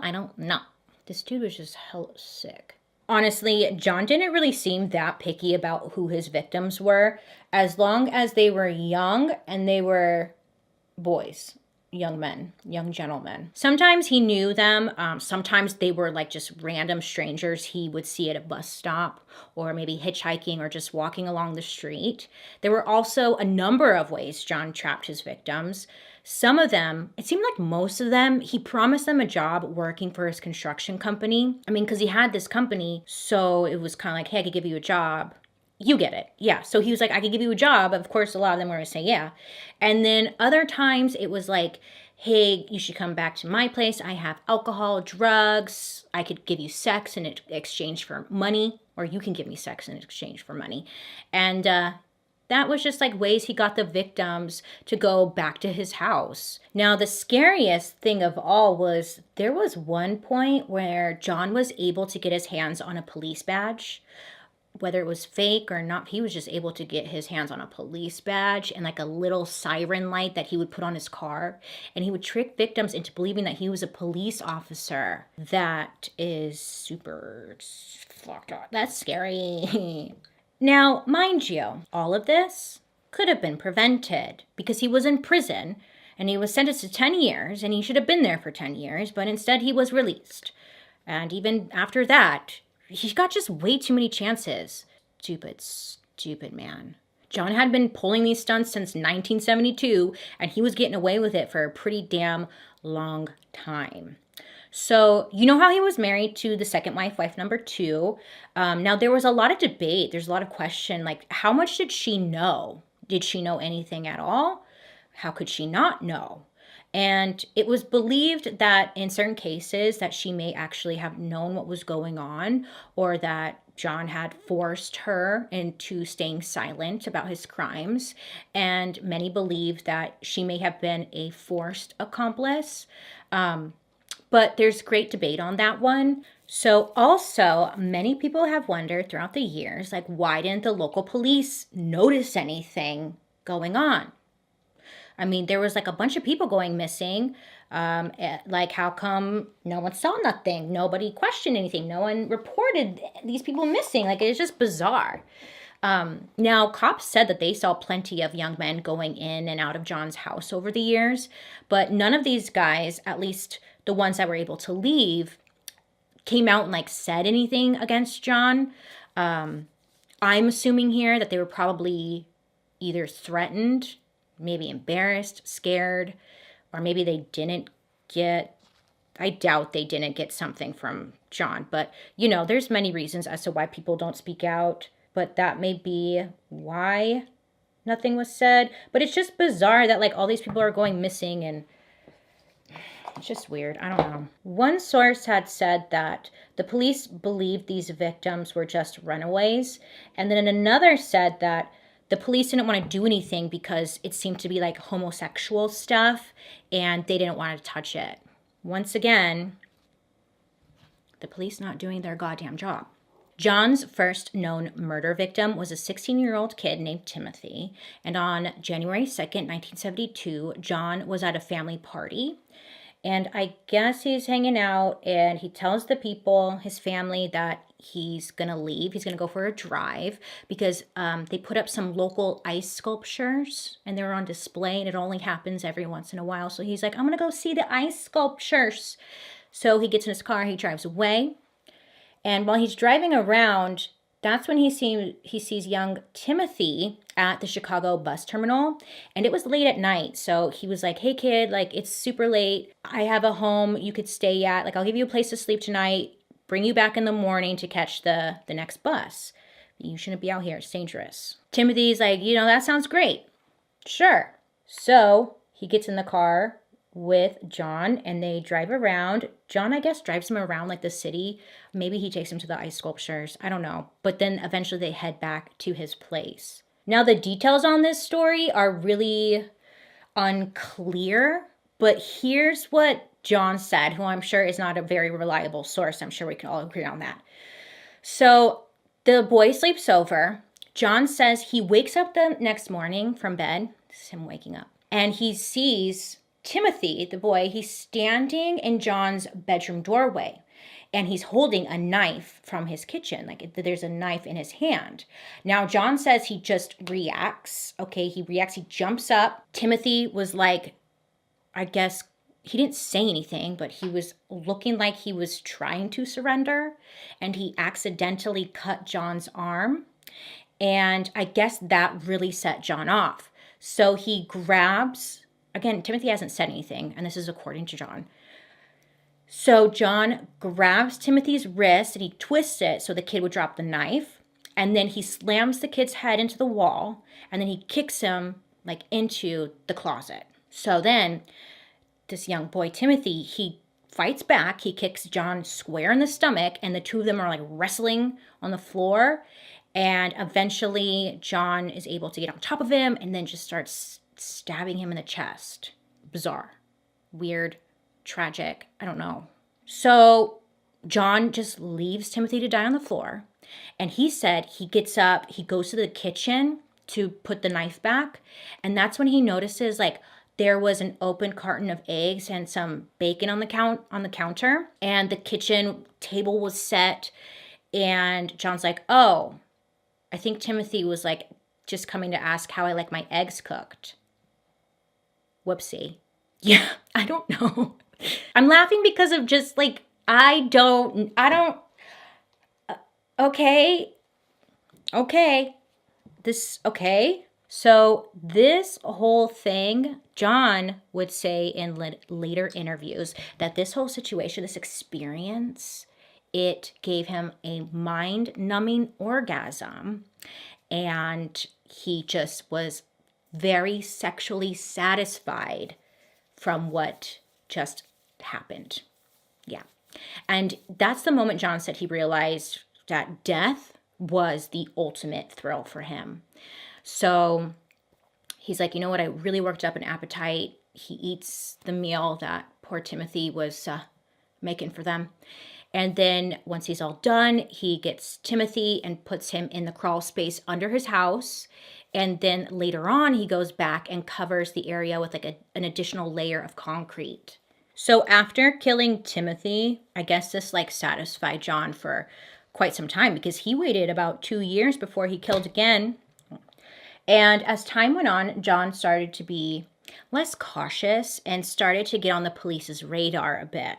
[SPEAKER 1] This dude was just hell sick. Honestly, John didn't really seem that picky about who his victims were, as long as they were young and they were boys, young men, young gentlemen. Sometimes he knew them. Sometimes they were like just random strangers he would see at a bus stop or maybe hitchhiking or just walking along the street. There were also a number of ways John trapped his victims. Some of them, it seemed like most of them, he promised them a job working for his construction company. I mean, because he had this company, so it was kind of like, hey, I could give you a job. You get it. Yeah. So he was like, I could give you a job. Of course, a lot of them were going to say, yeah. And then other times it was like, hey, you should come back to my place. I have alcohol, drugs. I could give you sex in exchange for money, or you can give me sex in exchange for money. And that was just like ways he got the victims to go back to his house. Now, the scariest thing of all was there was one point where John was able to get his hands on a police badge. Whether it was fake or not, he was just able to get his hands on a police badge and like a little siren light that he would put on his car. And he would trick victims into believing that he was a police officer. That is super fucked up. That's scary. Now, mind you, all of this could have been prevented because he was in prison and he was sentenced to 10 years and he should have been there for 10 years, but instead he was released. And even after that, he got just way too many chances. Stupid man. John had been pulling these stunts since 1972 and he was getting away with it for a pretty damn long time. So, you know how he was married to the second wife, wife number 2. Now, there was a lot of debate. There's a lot of question, like, how much did she know? Did she know anything at all? How could she not know? And it was believed that in certain cases that she may actually have known what was going on, or that John had forced her into staying silent about his crimes. And many believe that she may have been a forced accomplice. But there's great debate on that one. So also, many people have wondered throughout the years, like, why didn't the local police notice anything going on? I mean, there was like a bunch of people going missing. Like, how come no one saw nothing? Nobody questioned anything. No one reported these people missing. Like, it's just bizarre. Now, cops said that they saw plenty of young men going in and out of John's house over the years, but none of these guys, at least the ones that were able to leave, came out and like said anything against John. I'm assuming here that they were probably either threatened, maybe embarrassed, scared, or maybe they didn't get, I doubt they didn't get something from John. But, there's many reasons as to why people don't speak out, but that may be why nothing was said. But it's just bizarre that like all these people are going missing, and it's just weird. I don't know. One source had said that the police believed these victims were just runaways. And then another said that the police didn't want to do anything because it seemed to be like homosexual stuff and they didn't want to touch it. Once again, the police not doing their goddamn job. John's first known murder victim was a 16-year-old kid named Timothy. And on January 2nd, 1972, John was at a family party. And I guess he's hanging out and he tells the people, his family, that he's going to leave. He's going to go for a drive because they put up some local ice sculptures and they're on display and it only happens every once in a while. So he's like, I'm going to go see the ice sculptures. So he gets in his car, he drives away. And while he's driving around, that's when he sees young Timothy at the Chicago bus terminal. And it was late at night. So he was like, hey kid, like it's super late. I have a home you could stay at. Like I'll give you a place to sleep tonight. Bring you back in the morning to catch the next bus. You shouldn't be out here. It's dangerous. Timothy's like, that sounds great. Sure. So he gets in the car with John and they drive around. John, I guess, drives him around like the city. Maybe he takes him to the ice sculptures. I don't know. But then eventually they head back to his place. Now, the details on this story are really unclear, but here's what John said, who I'm sure is not a very reliable source. I'm sure we can all agree on that. So the boy sleeps over. John says he wakes up the next morning from bed. This is him waking up. And he sees Timothy, the boy, he's standing in John's bedroom doorway. And he's holding a knife from his kitchen. Like there's a knife in his hand. Now, John says he just reacts. Okay, he reacts. He jumps up. Timothy was like, I guess, he didn't say anything, but he was looking like he was trying to surrender. And he accidentally cut John's arm. And I guess that really set John off. So he grabs, again, Timothy hasn't said anything, and this is according to John. So John grabs Timothy's wrist and he twists it so the kid would drop the knife. And then he slams the kid's head into the wall and then he kicks him like into the closet. So then this young boy, Timothy, he fights back. He kicks John square in the stomach and the two of them are like wrestling on the floor. And eventually John is able to get on top of him and then just starts stabbing him in the chest. Bizarre. Weird. Tragic. I don't know. So John just leaves Timothy to die on the floor. And he said he gets up, he goes to the kitchen to put the knife back. And that's when he notices like there was an open carton of eggs and some bacon on the counter. And the kitchen table was set. And John's like, oh, I think Timothy was like just coming to ask how I like my eggs cooked. Whoopsie. Yeah, I don't know. I'm laughing because of just like, I don't, okay. So this whole thing, John would say in later interviews that this whole situation, this experience, it gave him a mind-numbing orgasm and he just was very sexually satisfied from what just happened. Yeah. And that's the moment John said he realized that death was the ultimate thrill for him. So he's like, you know what? I really worked up an appetite. He eats the meal that poor Timothy was making for them. And then once he's all done, he gets Timothy and puts him in the crawl space under his house. And then later on, he goes back and covers the area with like an additional layer of concrete. So after killing Timothy, I guess this like satisfied John for quite some time, because he waited about 2 years before he killed again. And as time went on, John started to be less cautious and started to get on the police's radar a bit.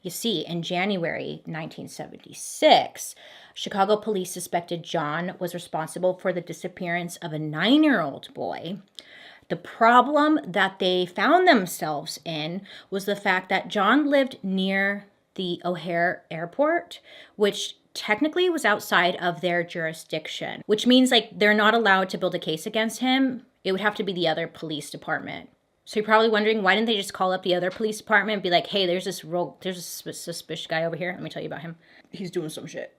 [SPEAKER 1] You see, in January 1976, Chicago police suspected John was responsible for the disappearance of a 9-year-old boy. The problem that they found themselves in was the fact that John lived near the O'Hare Airport, which technically was outside of their jurisdiction, which means like they're not allowed to build a case against him. It would have to be the other police department. So you're probably wondering, why didn't they just call up the other police department and be like, hey, there's a suspicious guy over here. Let me tell you about him. He's doing some shit.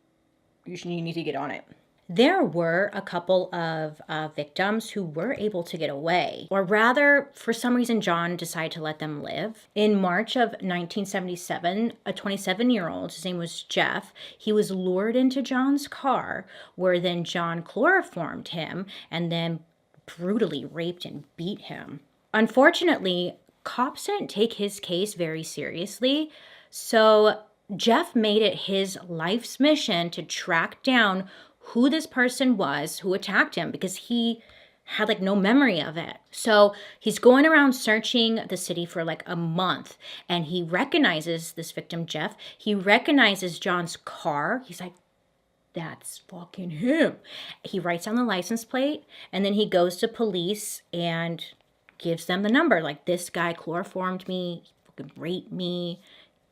[SPEAKER 1] You need to get on it. There were a couple of victims who were able to get away, or rather, for some reason, John decided to let them live. In March of 1977, a 27-year-old, his name was Jeff, he was lured into John's car, where then John chloroformed him and then brutally raped and beat him. Unfortunately, cops didn't take his case very seriously, so Jeff made it his life's mission to track down who this person was who attacked him, because he had like no memory of it. So he's going around searching the city for like a month, and he recognizes this victim, Jeff. He recognizes John's car. He's like, that's fucking him. He writes down the license plate, and then he goes to police and gives them the number. Like, this guy chloroformed me, he fucking raped me,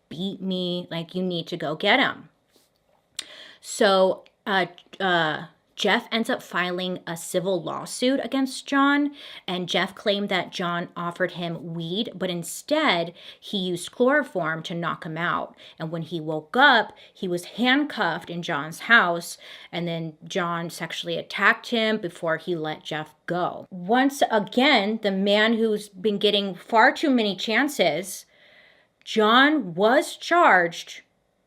[SPEAKER 1] beat me. Like, you need to go get him. So Jeff ends up filing a civil lawsuit against John, and Jeff claimed that John offered him weed, but instead he used chloroform to knock him out. And when he woke up, he was handcuffed in John's house, and then John sexually attacked him before he let Jeff go. Once again, the man who's been getting far too many chances, John was charged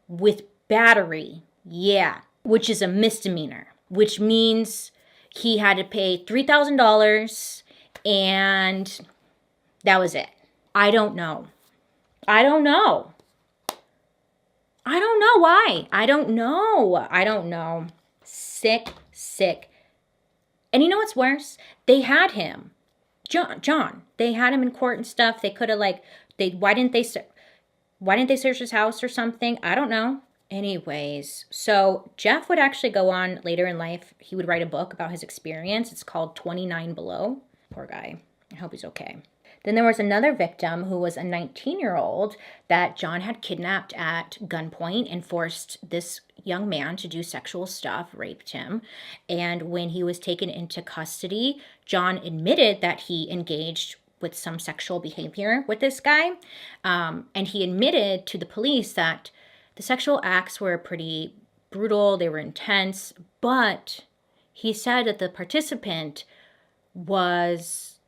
[SPEAKER 1] with battery. Yeah. Which is a misdemeanor, which means he had to pay $3,000, and that was it. I don't know why. I don't know. Sick. And you know what's worse? They had him. John. They had him in court and stuff. They could have why didn't they search his house or something? I don't know. Anyways, so Jeff would actually go on later in life. He would write a book about his experience. It's called 29 Below. Poor guy. I hope he's okay. Then there was another victim who was a 19-year-old that John had kidnapped at gunpoint and forced this young man to do sexual stuff, raped him. And when he was taken into custody, John admitted that he engaged with some sexual behavior with this guy. And he admitted to the police that the sexual acts were pretty brutal, they were intense, but he said that the participant was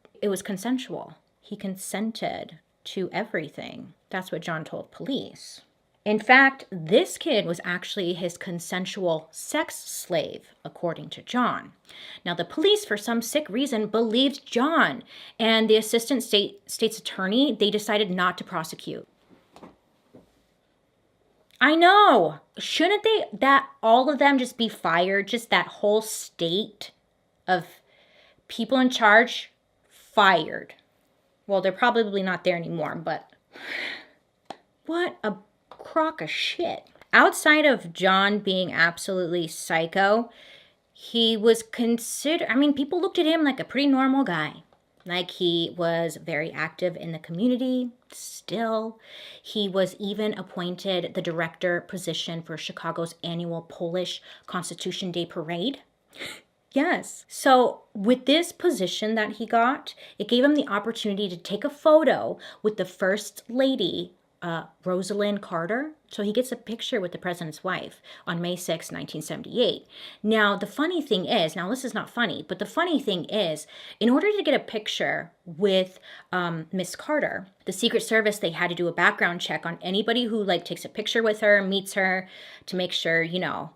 [SPEAKER 1] consensual. He consented to everything. That's what John told police. In fact, this kid was actually his consensual sex slave, according to John. Now, the police, for some sick reason, believed John, and the assistant state's attorney, they decided not to prosecute. I know. Shouldn't all of them just be fired? Just that whole state of people in charge fired. Well, they're probably not there anymore, but what a crock of shit. Outside of John being absolutely psycho, he was people looked at him like a pretty normal guy. Like, he was very active in the community still. He was even appointed the director position for Chicago's annual Polish Constitution Day Parade. Yes. So with this position that he got, it gave him the opportunity to take a photo with the First Lady Rosalind Carter. So he gets a picture with the president's wife on May 6, 1978. Now, the funny thing is, now this is not funny, but the funny thing is, in order to get a picture with Miss Carter, the Secret Service, they had to do a background check on anybody who like takes a picture with her, meets her, to make sure, you know,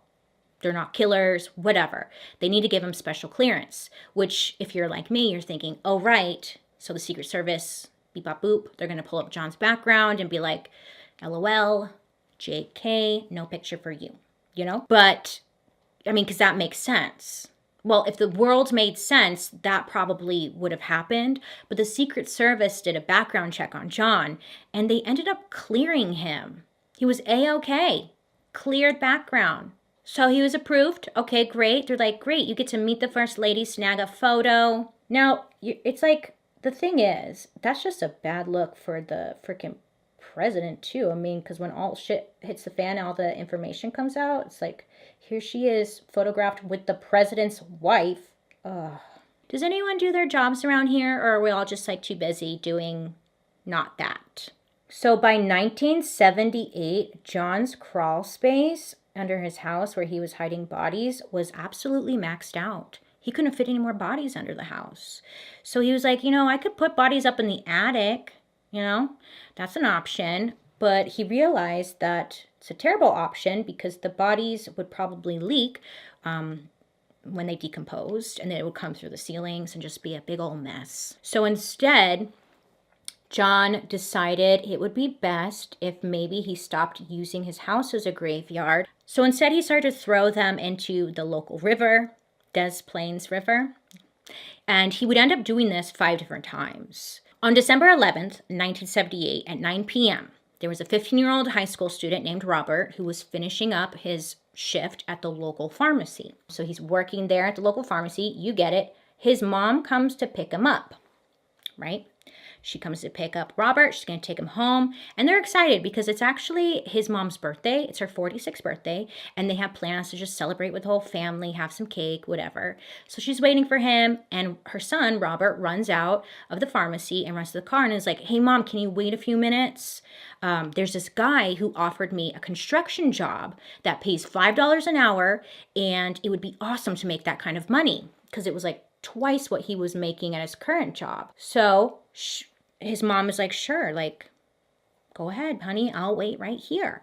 [SPEAKER 1] they're not killers, whatever. They need to give them special clearance, which if you're like me, you're thinking, oh, right. So the Secret Service, beep, bop, boop, they're going to pull up John's background and be like, LOL, JK, no picture for you, you know? But, I mean, because that makes sense. Well, if the world made sense, that probably would have happened. But the Secret Service did a background check on John, and they ended up clearing him. He was A-OK, cleared background. So he was approved. Okay, great. They're like, great, you get to meet the First Lady, snag a photo. Now, it's like, the thing is, that's just a bad look for the freaking president, too. I mean, because when all shit hits the fan, all the information comes out, it's like, here she is, photographed with the president's wife. Ugh. Does anyone do their jobs around here, or are we all just, like, too busy doing not that? So by 1978, John's crawl space under his house where he was hiding bodies was absolutely maxed out. He couldn't fit any more bodies under the house. So he was like, you know, I could put bodies up in the attic, you know, that's an option. But he realized that it's a terrible option because the bodies would probably leak when they decomposed, and then it would come through the ceilings and just be a big old mess. So instead, John decided it would be best if maybe he stopped using his house as a graveyard. So instead, he started to throw them into the local river, Des Plaines River. And he would end up doing this 5 different times. On December 11th, 1978, at 9 p.m., there was a 15-year-old high school student named Robert who was finishing up his shift at the local pharmacy. So he's working there at the local pharmacy. You get it. His mom comes to pick him up, right? She comes to pick up Robert. She's going to take him home. And they're excited because it's actually his mom's birthday. It's her 46th birthday. And they have plans to just celebrate with the whole family, have some cake, whatever. So she's waiting for him. And her son, Robert, runs out of the pharmacy and runs to the car and is like, hey, Mom, can you wait a few minutes? There's this guy who offered me a construction job that pays $5 an hour. And it would be awesome to make that kind of money because it was like twice what he was making at his current job. So his mom is like, sure, like, go ahead, honey, I'll wait right here.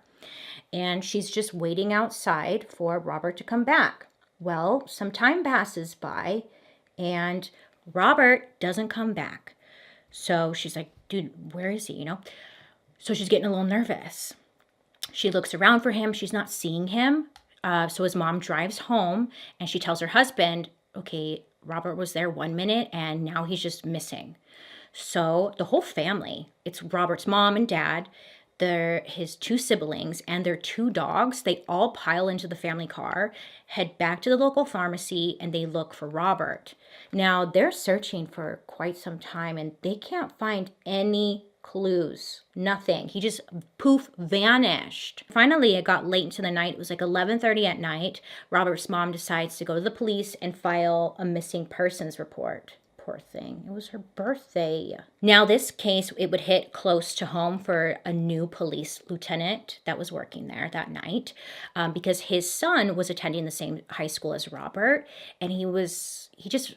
[SPEAKER 1] And she's just waiting outside for Robert to come back. Well, some time passes by and Robert doesn't come back. So she's like, dude, where is he, you know? So she's getting a little nervous. She looks around for him. She's not seeing him. So his mom drives home and she tells her husband, okay, Robert was there 1 minute and now he's just missing. So the whole family, it's Robert's mom and dad, his 2 siblings, and their 2 dogs, they all pile into the family car, head back to the local pharmacy, and they look for Robert. Now, they're searching for quite some time, and they can't find any clues. Nothing. He just poof vanished. Finally, it got late into the night. It was like 11:30 at night. Robert's mom decides to go to the police and file a missing persons report. Poor thing. It was her birthday. Now, this case, it would hit close to home for a new police lieutenant that was working there that night because his son was attending the same high school as Robert, and he just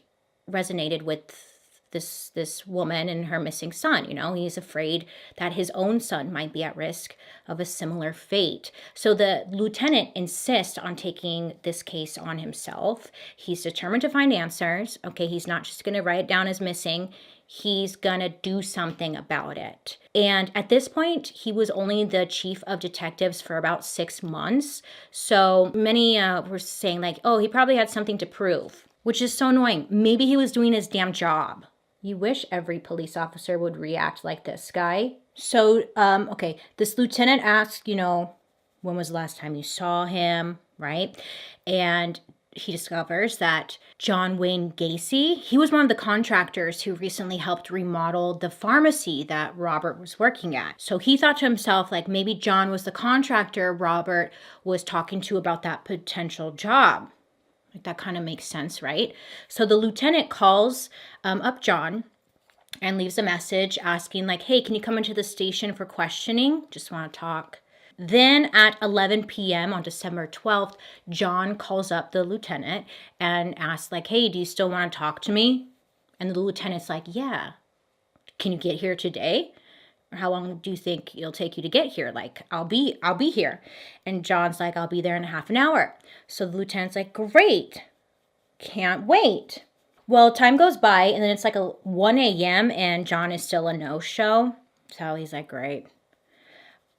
[SPEAKER 1] resonated with this woman and her missing son. You know, he's afraid that his own son might be at risk of a similar fate. So the lieutenant insists on taking this case on himself. He's determined to find answers. Okay, he's not just going to write it down as missing. He's going to do something about it. And at this point, he was only the chief of detectives for about 6 months. So many were saying like, oh, he probably had something to prove, which is so annoying. Maybe he was doing his damn job. You wish every police officer would react like this guy. So, okay, this lieutenant asked, you know, when was the last time you saw him, right? And he discovers that John Wayne Gacy, he was one of the contractors who recently helped remodel the pharmacy that Robert was working at. So he thought to himself, like, maybe John was the contractor Robert was talking to about that potential job. Like, that kind of makes sense, right? So the lieutenant calls up John and leaves a message asking like, hey, can you come into the station for questioning? Just want to talk. Then at 11 p.m. on December 12th, John calls up the lieutenant and asks like, hey, do you still want to talk to me? And the lieutenant's like, yeah. Can you get here today? Or how long do you think it'll take you to get here? Like, I'll be here. And John's like, I'll be there in a half an hour. So the lieutenant's like, great. Can't wait. Well, time goes by, and then it's like 1 a.m., and John is still a no-show. So he's like, great.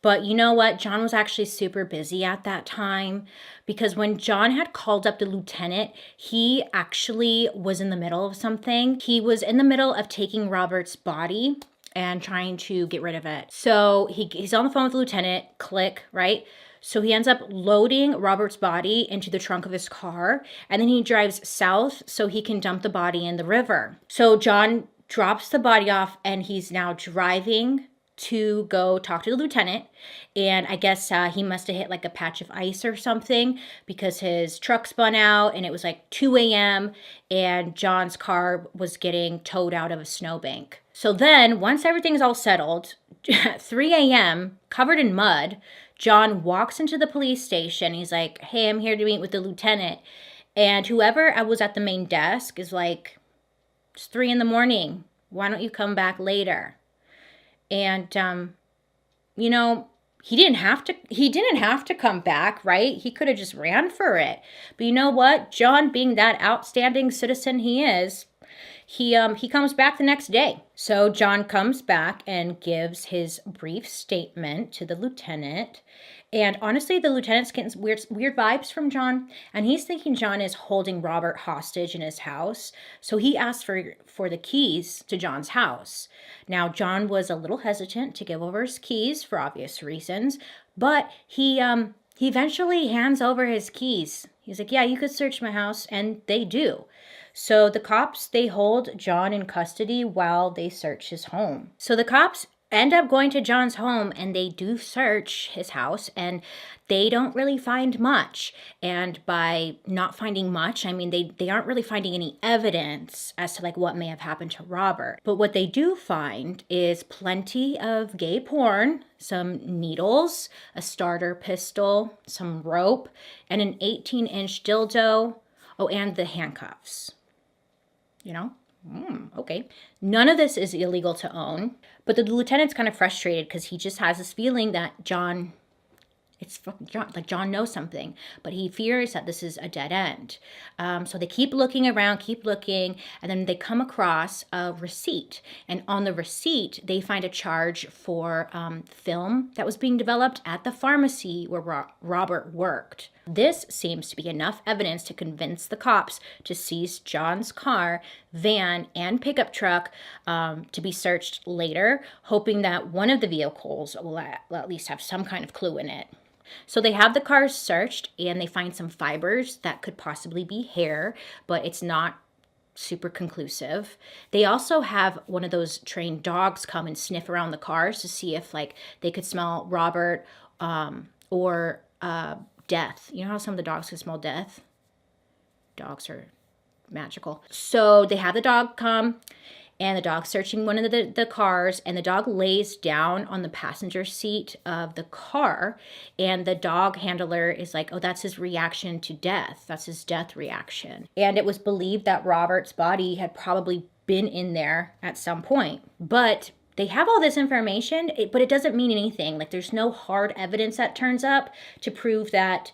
[SPEAKER 1] But you know what? John was actually super busy at that time, because when John had called up the lieutenant, he actually was in the middle of something. He was in the middle of taking Robert's body and trying to get rid of it. So he's on the phone with the lieutenant, click, right? So he ends up loading Robert's body into the trunk of his car, and then he drives south so he can dump the body in the river. So John drops the body off, and he's now driving to go talk to the lieutenant. And I guess he must have hit like a patch of ice or something, because his truck spun out, and it was like 2 a.m. and John's car was getting towed out of a snowbank. So then once everything's all settled, 3 a.m., covered in mud, John walks into the police station. He's like, hey, I'm here to meet with the lieutenant. And whoever was at the main desk is like, it's 3 a.m. Why don't you come back later? And, you know, he didn't have to come back, right? He could have just ran for it. But you know what? John, being that outstanding citizen he is, he comes back the next day. So John comes back and gives his brief statement to the lieutenant. And honestly, the lieutenant's getting weird vibes from John. And he's thinking John is holding Robert hostage in his house. So he asked for the keys to John's house. Now, John was a little hesitant to give over his keys for obvious reasons. But he eventually hands over his keys. He's like, yeah, you could search my house. And they do. So the cops, they hold John in custody while they search his home. So the cops end up going to John's home, and they do search his house, and they don't really find much. And by not finding much, I mean they aren't really finding any evidence as to like what may have happened to Robert. But what they do find is plenty of gay porn, some needles, a starter pistol, some rope, and an 18-inch dildo. Oh, and the handcuffs. You know? Okay. None of this is illegal to own, but the lieutenant's kind of frustrated because he just has this feeling that John knows something, but he fears that this is a dead end. So they keep looking around, and then they come across a receipt. And on the receipt, they find a charge for film that was being developed at the pharmacy where Robert worked. This seems to be enough evidence to convince the cops to seize John's car, van, and pickup truck to be searched later, hoping that one of the vehicles will at least have some kind of clue in it. So they have the cars searched, and they find some fibers that could possibly be hair, but it's not super conclusive. They also have one of those trained dogs come and sniff around the cars to see if like they could smell Robert or death. You know how some of the dogs can smell death? Dogs are magical. So they have the dog come, and the dog's searching one of the cars, and the dog lays down on the passenger seat of the car, and the dog handler is like, oh, that's his reaction to death. That's his death reaction. And it was believed that Robert's body had probably been in there at some point. But they have all this information, but it doesn't mean anything. Like, there's no hard evidence that turns up to prove that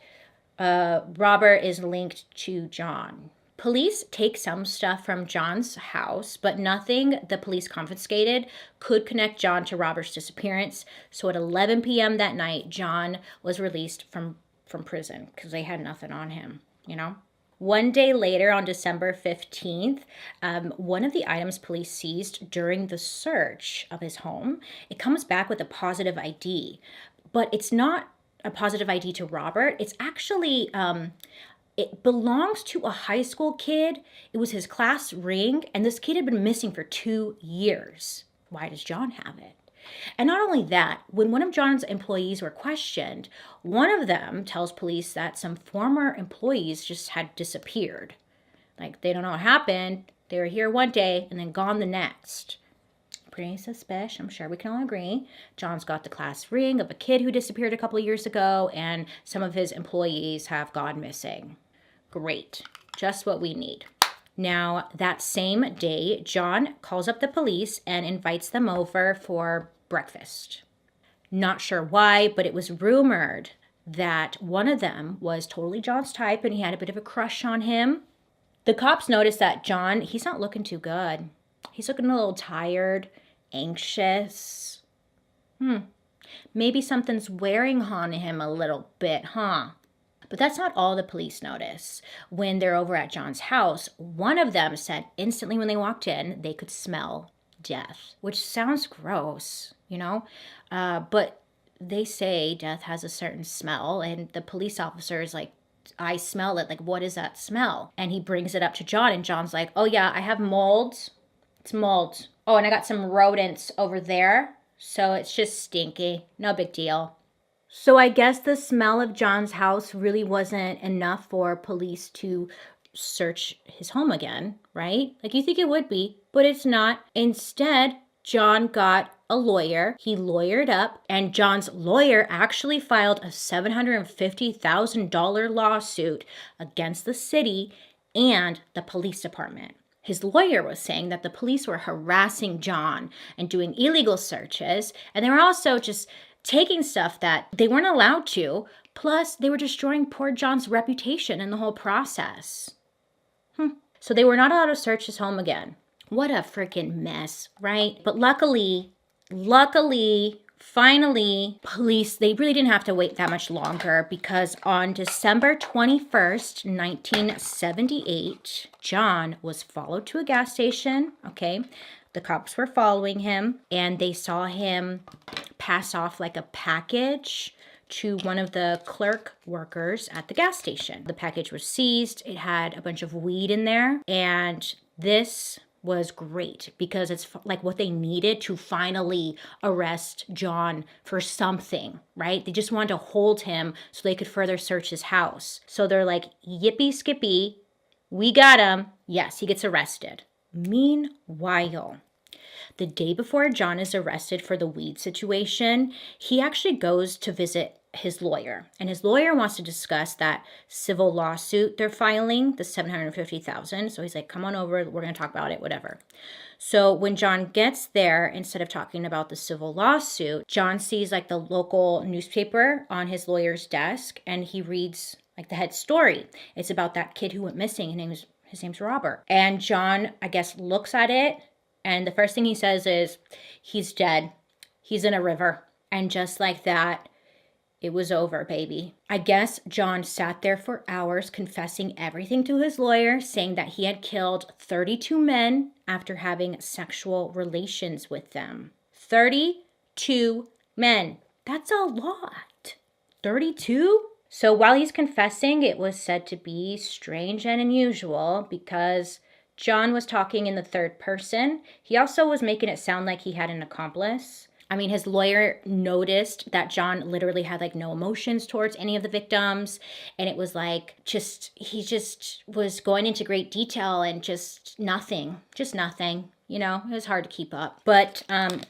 [SPEAKER 1] Robert is linked to John. Police take some stuff from John's house, but nothing the police confiscated could connect John to Robert's disappearance. So at 11 p.m. that night, John was released from prison because they had nothing on him, you know? One day later, on December 15th, one of the items police seized during the search of his home, it comes back with a positive ID. But it's not a positive ID to Robert. It's actually... it belongs to a high school kid. It was his class ring, and this kid had been missing for 2 years. Why does John have it? And not only that, when one of John's employees were questioned, one of them tells police that some former employees just had disappeared. Like, they don't know what happened. They were here one day and then gone the next. pretty suspicious. I'm sure we can all agree. John's got the class ring of a kid who disappeared a couple of years ago, and some of his employees have gone missing. Great. Just what we need. Now, that same day, John calls up the police and invites them over for breakfast. Not sure why, but it was rumored that one of them was totally John's type and he had a bit of a crush on him. The cops noticed that John, he's not looking too good. He's looking a little tired, anxious. Maybe something's wearing on him a little bit, huh? But that's not all the police notice. When they're over at John's house, one of them said instantly when they walked in, they could smell death, which sounds gross, you know? But they say death has a certain smell, and the police officer is like, I smell it. Like, what is that smell? And he brings it up to John, and John's like, oh yeah, I have mold. It's mold. Oh, and I got some rodents over there. So it's just stinky. No big deal. So I guess the smell of John's house really wasn't enough for police to search his home again, right? Like you think it would be, but it's not. Instead, John got a lawyer. He lawyered up, and John's lawyer actually filed a $750,000 lawsuit against the city and the police department. His lawyer was saying that the police were harassing John and doing illegal searches, and they were also just taking stuff that they weren't allowed to, plus they were destroying poor John's reputation in the whole process. So they were not allowed to search his home again. What a freaking mess, right? But luckily, finally, police, they really didn't have to wait that much longer, because on December 21st, 1978, John was followed to a gas station, okay? The cops were following him, and they saw him pass off like a package to one of the clerk workers at the gas station. The package was seized. It had a bunch of weed in there, and this was great because it's like what they needed to finally arrest John for something, right? They just wanted to hold him so they could further search his house. So they're like, yippee skippy, we got him. Yes, he gets arrested. Meanwhile, the day before John is arrested for the weed situation, he actually goes to visit his lawyer. And his lawyer wants to discuss that civil lawsuit they're filing, the $750,000. So he's like, come on over, we're going to talk about it, whatever. So when John gets there, instead of talking about the civil lawsuit, John sees like the local newspaper on his lawyer's desk, and he reads like the head story. It's about that kid who went missing. His name's Robert. And John, I guess, looks at it, and the first thing he says is, he's dead. He's in a river. And just like that, it was over, baby. I guess John sat there for hours confessing everything to his lawyer, saying that he had killed 32 men after having sexual relations with them. 32 men. That's a lot. 32? So while he's confessing, it was said to be strange and unusual because John was talking in the third person. He also was making it sound like he had an accomplice. I mean, his lawyer noticed that John literally had like no emotions towards any of the victims. And it was like, he just was going into great detail and just nothing. You know, it was hard to keep up. But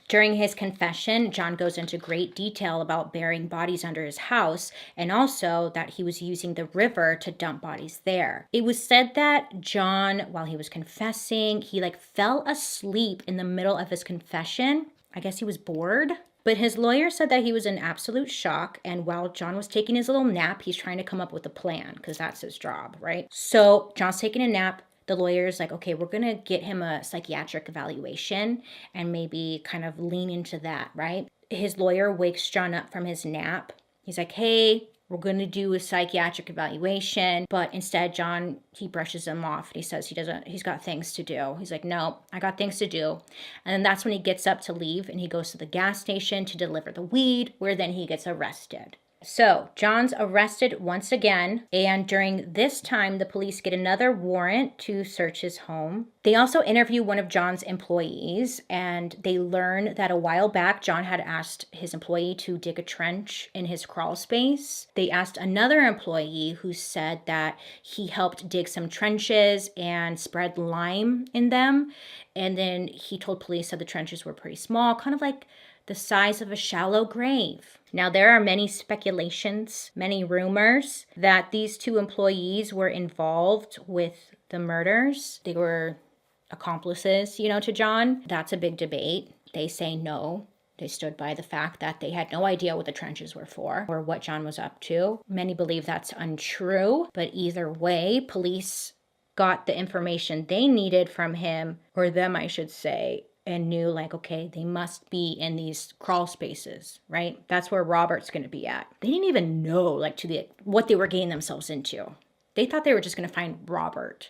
[SPEAKER 1] during his confession, John goes into great detail about burying bodies under his house, and also that he was using the river to dump bodies there. It was said that John, while he was confessing, he like fell asleep in the middle of his confession. I guess he was bored. But his lawyer said that he was in absolute shock, and while John was taking his little nap, he's trying to come up with a plan, because that's his job, right? So John's taking a nap. The lawyer's like, okay, we're going to get him a psychiatric evaluation and maybe kind of lean into that, right? His lawyer wakes John up from his nap. He's like, hey, we're going to do a psychiatric evaluation. But instead, John, he brushes him off. He says he's got things to do. He's like, no, I got things to do. And then that's when he gets up to leave, and he goes to the gas station to deliver the weed, where then he gets arrested. So John's arrested once again, and during this time, the police get another warrant to search his home. They also interview one of John's employees, and they learn that a while back, John had asked his employee to dig a trench in his crawl space. They asked another employee who said that he helped dig some trenches and spread lime in them. And then he told police that the trenches were pretty small, kind of like the size of a shallow grave. Now, there are many speculations, many rumors that these two employees were involved with the murders. They were accomplices, to John. That's a big debate. They say no. They stood by the fact that they had no idea what the trenches were for or what John was up to. Many believe that's untrue, but either way, police got the information they needed from him, or them, I should say, and knew okay, they must be in these crawl spaces, right? That's where Robert's going to be at. They didn't even know what they were getting themselves into. They thought they were just going to find Robert.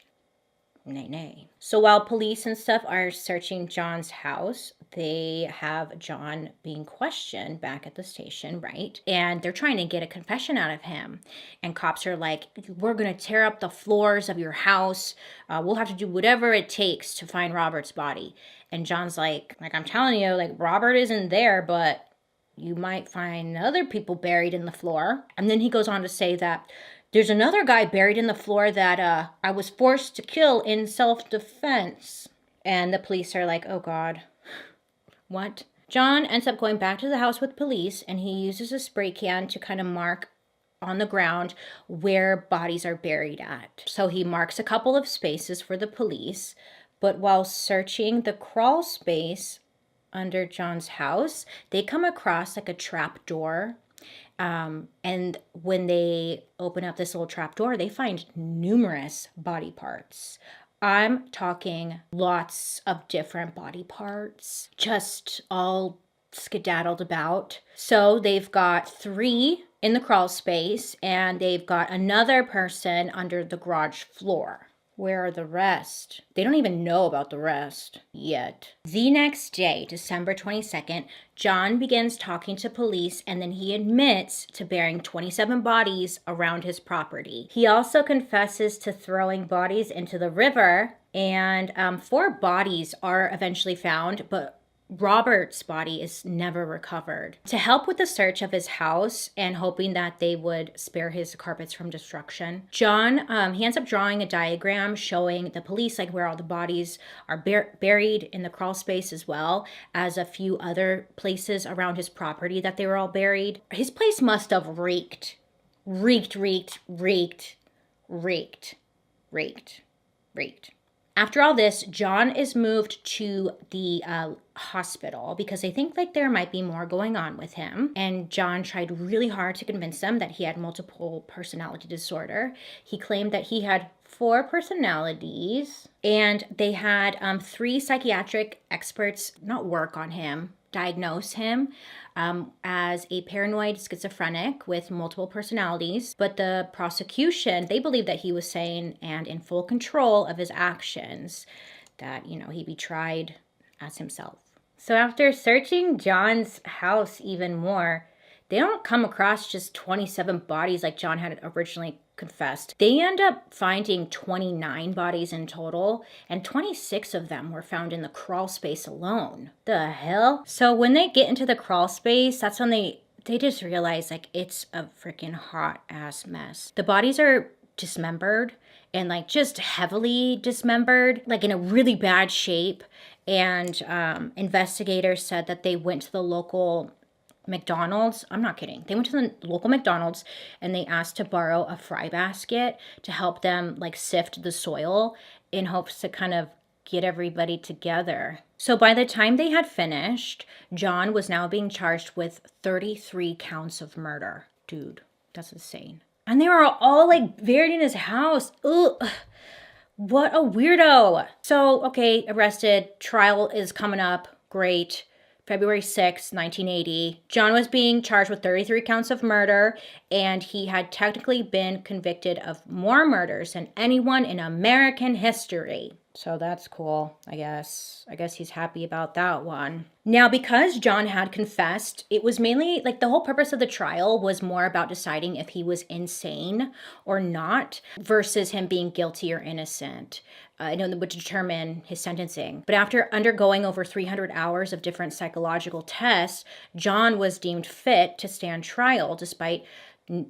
[SPEAKER 1] Nay. So while police and stuff are searching John's house, they have John being questioned back at the station, right? And they're trying to get a confession out of him. And cops are like, we're going to tear up the floors of your house. We'll have to do whatever it takes to find Robert's body. And John's like, I'm telling you, Robert isn't there, but you might find other people buried in the floor. And then he goes on to say that there's another guy buried in the floor that I was forced to kill in self-defense. And the police are like, oh God, what? John ends up going back to the house with police, and he uses a spray can to kind of mark on the ground where bodies are buried at. So he marks a couple of spaces for the police, but while searching the crawl space under John's house, they come across a trap door. And when they open up this little trap door, they find numerous body parts. I'm talking lots of different body parts, just all skedaddled about. So they've got 3 in the crawl space, and they've got another person under the garage floor. Where are the rest? They don't even know about the rest yet. The next day, December 22nd, John begins talking to police, and then he admits to burying 27 bodies around his property. He also confesses to throwing bodies into the river, and 4 bodies are eventually found, but Robert's body is never recovered. To help with the search of his house and hoping that they would spare his carpets from destruction, John, he ends up drawing a diagram showing the police where all the bodies are buried in the crawl space, as well as a few other places around his property that they were all buried. His place must have reeked. After all this, John is moved to the hospital because they think there might be more going on with him. And John tried really hard to convince them that he had multiple personality disorder. He claimed that he had 4 personalities, and they had 3 psychiatric experts not work on him, diagnose him as a paranoid schizophrenic with multiple personalities. But the prosecution, they believed that he was sane and in full control of his actions, that, he'd be tried as himself. So after searching John's house even more, they don't come across just 27 bodies like John had originally confessed. They end up finding 29 bodies in total, and 26 of them were found in the crawl space alone. The hell? So when they get into the crawl space, that's when they just realize it's a freaking hot ass mess. The bodies are dismembered, and just heavily dismembered, in a really bad shape. And investigators said that they went to the local McDonald's. I'm not kidding. They went to the local McDonald's and they asked to borrow a fry basket to help them sift the soil in hopes to kind of get everybody together. So by the time they had finished, John was now being charged with 33 counts of murder. Dude, that's insane. And they were all buried in his house. Ugh. What a weirdo. So, okay, arrested. Trial is coming up. Great. February 6, 1980. John was being charged with 33 counts of murder, and he had technically been convicted of more murders than anyone in American history. So that's cool, I guess. I guess he's happy about that one. Now, because John had confessed, it was mainly like the whole purpose of the trial was more about deciding if he was insane or not versus him being guilty or innocent. That would determine his sentencing. But after undergoing over 300 hours of different psychological tests, John was deemed fit to stand trial despite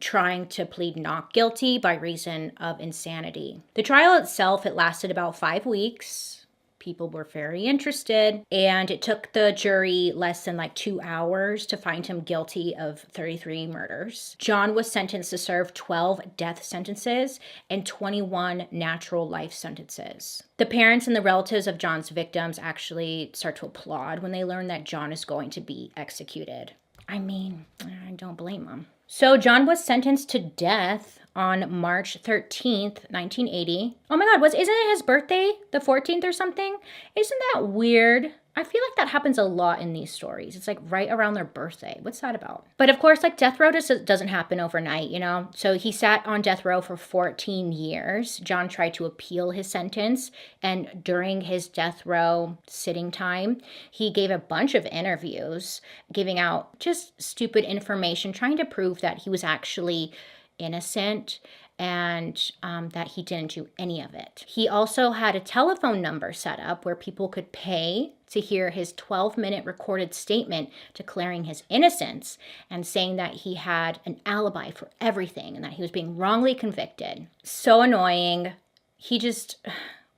[SPEAKER 1] trying to plead not guilty by reason of insanity. The trial itself, it lasted about 5 weeks. People were very interested, and it took the jury less than 2 hours to find him guilty of 33 murders. John was sentenced to serve 12 death sentences and 21 natural life sentences. The parents and the relatives of John's victims actually start to applaud when they learn that John is going to be executed. I mean, I don't blame them. So John was sentenced to death on March 13th, 1980. Oh my God, isn't it his birthday? The 14th or something? Isn't that weird? I feel like that happens a lot in these stories. It's right around their birthday. What's that about? But of course, death row doesn't happen overnight, So he sat on death row for 14 years. John tried to appeal his sentence. And during his death row sitting time, he gave a bunch of interviews, giving out just stupid information, trying to prove that he was actually innocent and that he didn't do any of it. He also had a telephone number set up where people could pay to hear his 12-minute recorded statement declaring his innocence and saying that he had an alibi for everything and that he was being wrongly convicted. So annoying. He just...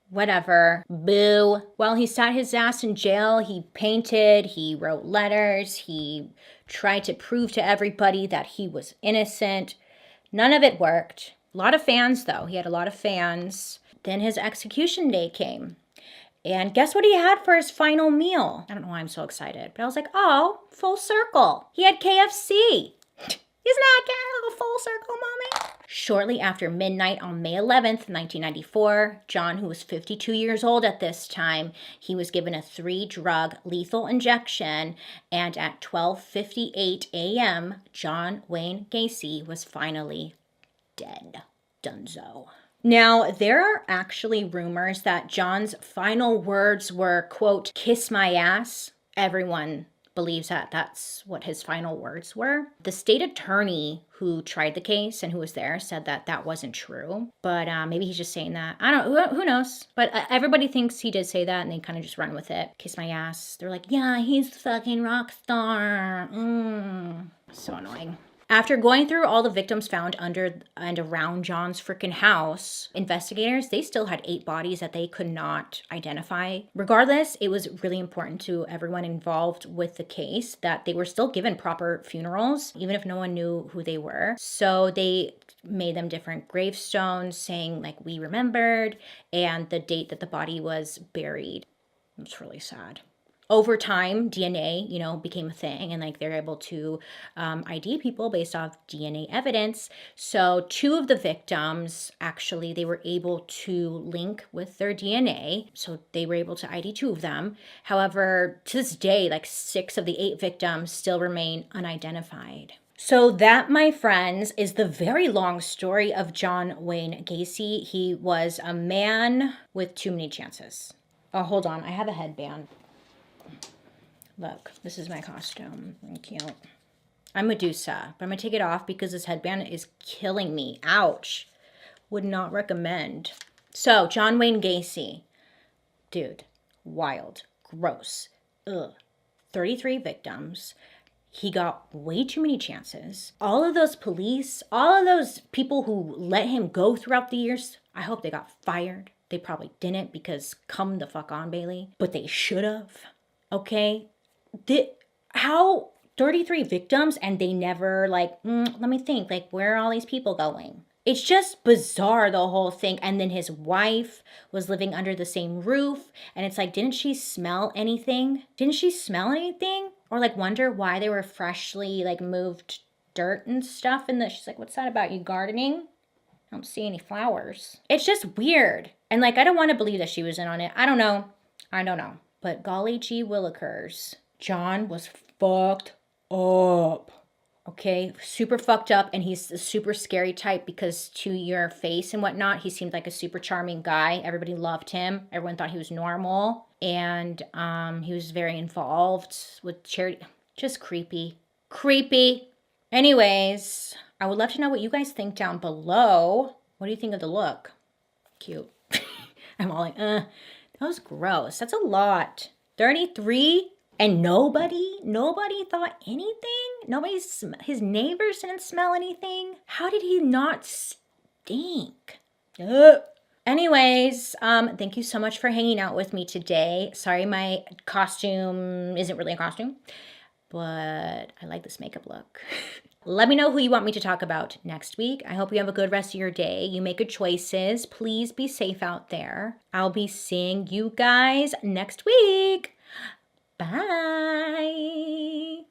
[SPEAKER 1] whatever. Boo. While he sat his ass in jail, he painted, he wrote letters, he tried to prove to everybody that he was innocent. None of it worked. A lot of fans, though. He had a lot of fans. Then his execution day came. And guess what he had for his final meal? I don't know why I'm so excited, but I was like, oh, full circle. He had KFC. Isn't that a full circle moment? Shortly after midnight on May 11th, 1994, John, who was 52 years old at this time, he was given a 3-drug lethal injection, and at 12:58 a.m., John Wayne Gacy was finally dead. Dunzo. Now, there are actually rumors that John's final words were, quote, "kiss my ass." Everyone believes that that's what his final words were. The state attorney who tried the case and who was there said that that wasn't true, but maybe he's just saying that. I don't know, who knows? But everybody thinks he did say that, and they kind of just run with it. Kiss my ass. They're like, yeah, he's the fucking rock star. So annoying. After going through all the victims found under and around John's freaking house, investigators, they still had 8 bodies that they could not identify. Regardless, it was really important to everyone involved with the case that they were still given proper funerals, even if no one knew who they were. So they made them different gravestones saying, we remembered, and the date that the body was buried. It was really sad. Over time, DNA, became a thing, and they're able to ID people based off DNA evidence. So 2 of the victims, actually, they were able to link with their DNA. So they were able to ID 2 of them. However, to this day, 6 of the 8 victims still remain unidentified. So that, my friends, is the very long story of John Wayne Gacy. He was a man with too many chances. Oh, hold on. I have a headband. Look, this is my costume. Cute. I'm Medusa, but I'm going to take it off because this headband is killing me. Ouch. Would not recommend. So, John Wayne Gacy. Dude. Wild. Gross. Ugh. 33 victims. He got way too many chances. All of those police, all of those people who let him go throughout the years, I hope they got fired. They probably didn't because come the fuck on, Bailey. But they should have. Okay? How 33 victims and they never let me think, where are all these people going? It's just bizarre, the whole thing. And then his wife was living under the same roof, and it's didn't she smell anything? Or wonder why they were freshly moved dirt and stuff, and she's like, what's that about, you gardening? I don't see any flowers. It's just weird. And I don't want to believe that she was in on it. I don't know. But golly gee willikers. John was fucked up. Okay, super fucked up, and he's a super scary type because to your face and whatnot, he seemed like a super charming guy. Everybody loved him. Everyone thought he was normal, and he was very involved with charity. Just creepy. Creepy. Anyways, I would love to know what you guys think down below. What do you think of the look? Cute. I'm all like, that was gross. That's a lot. 33? And nobody thought anything? His neighbors didn't smell anything? How did he not stink? Ugh. Anyways, thank you so much for hanging out with me today. Sorry my costume isn't really a costume, but I like this makeup look. Let me know who you want me to talk about next week. I hope you have a good rest of your day. You make good choices. Please be safe out there. I'll be seeing you guys next week. Bye.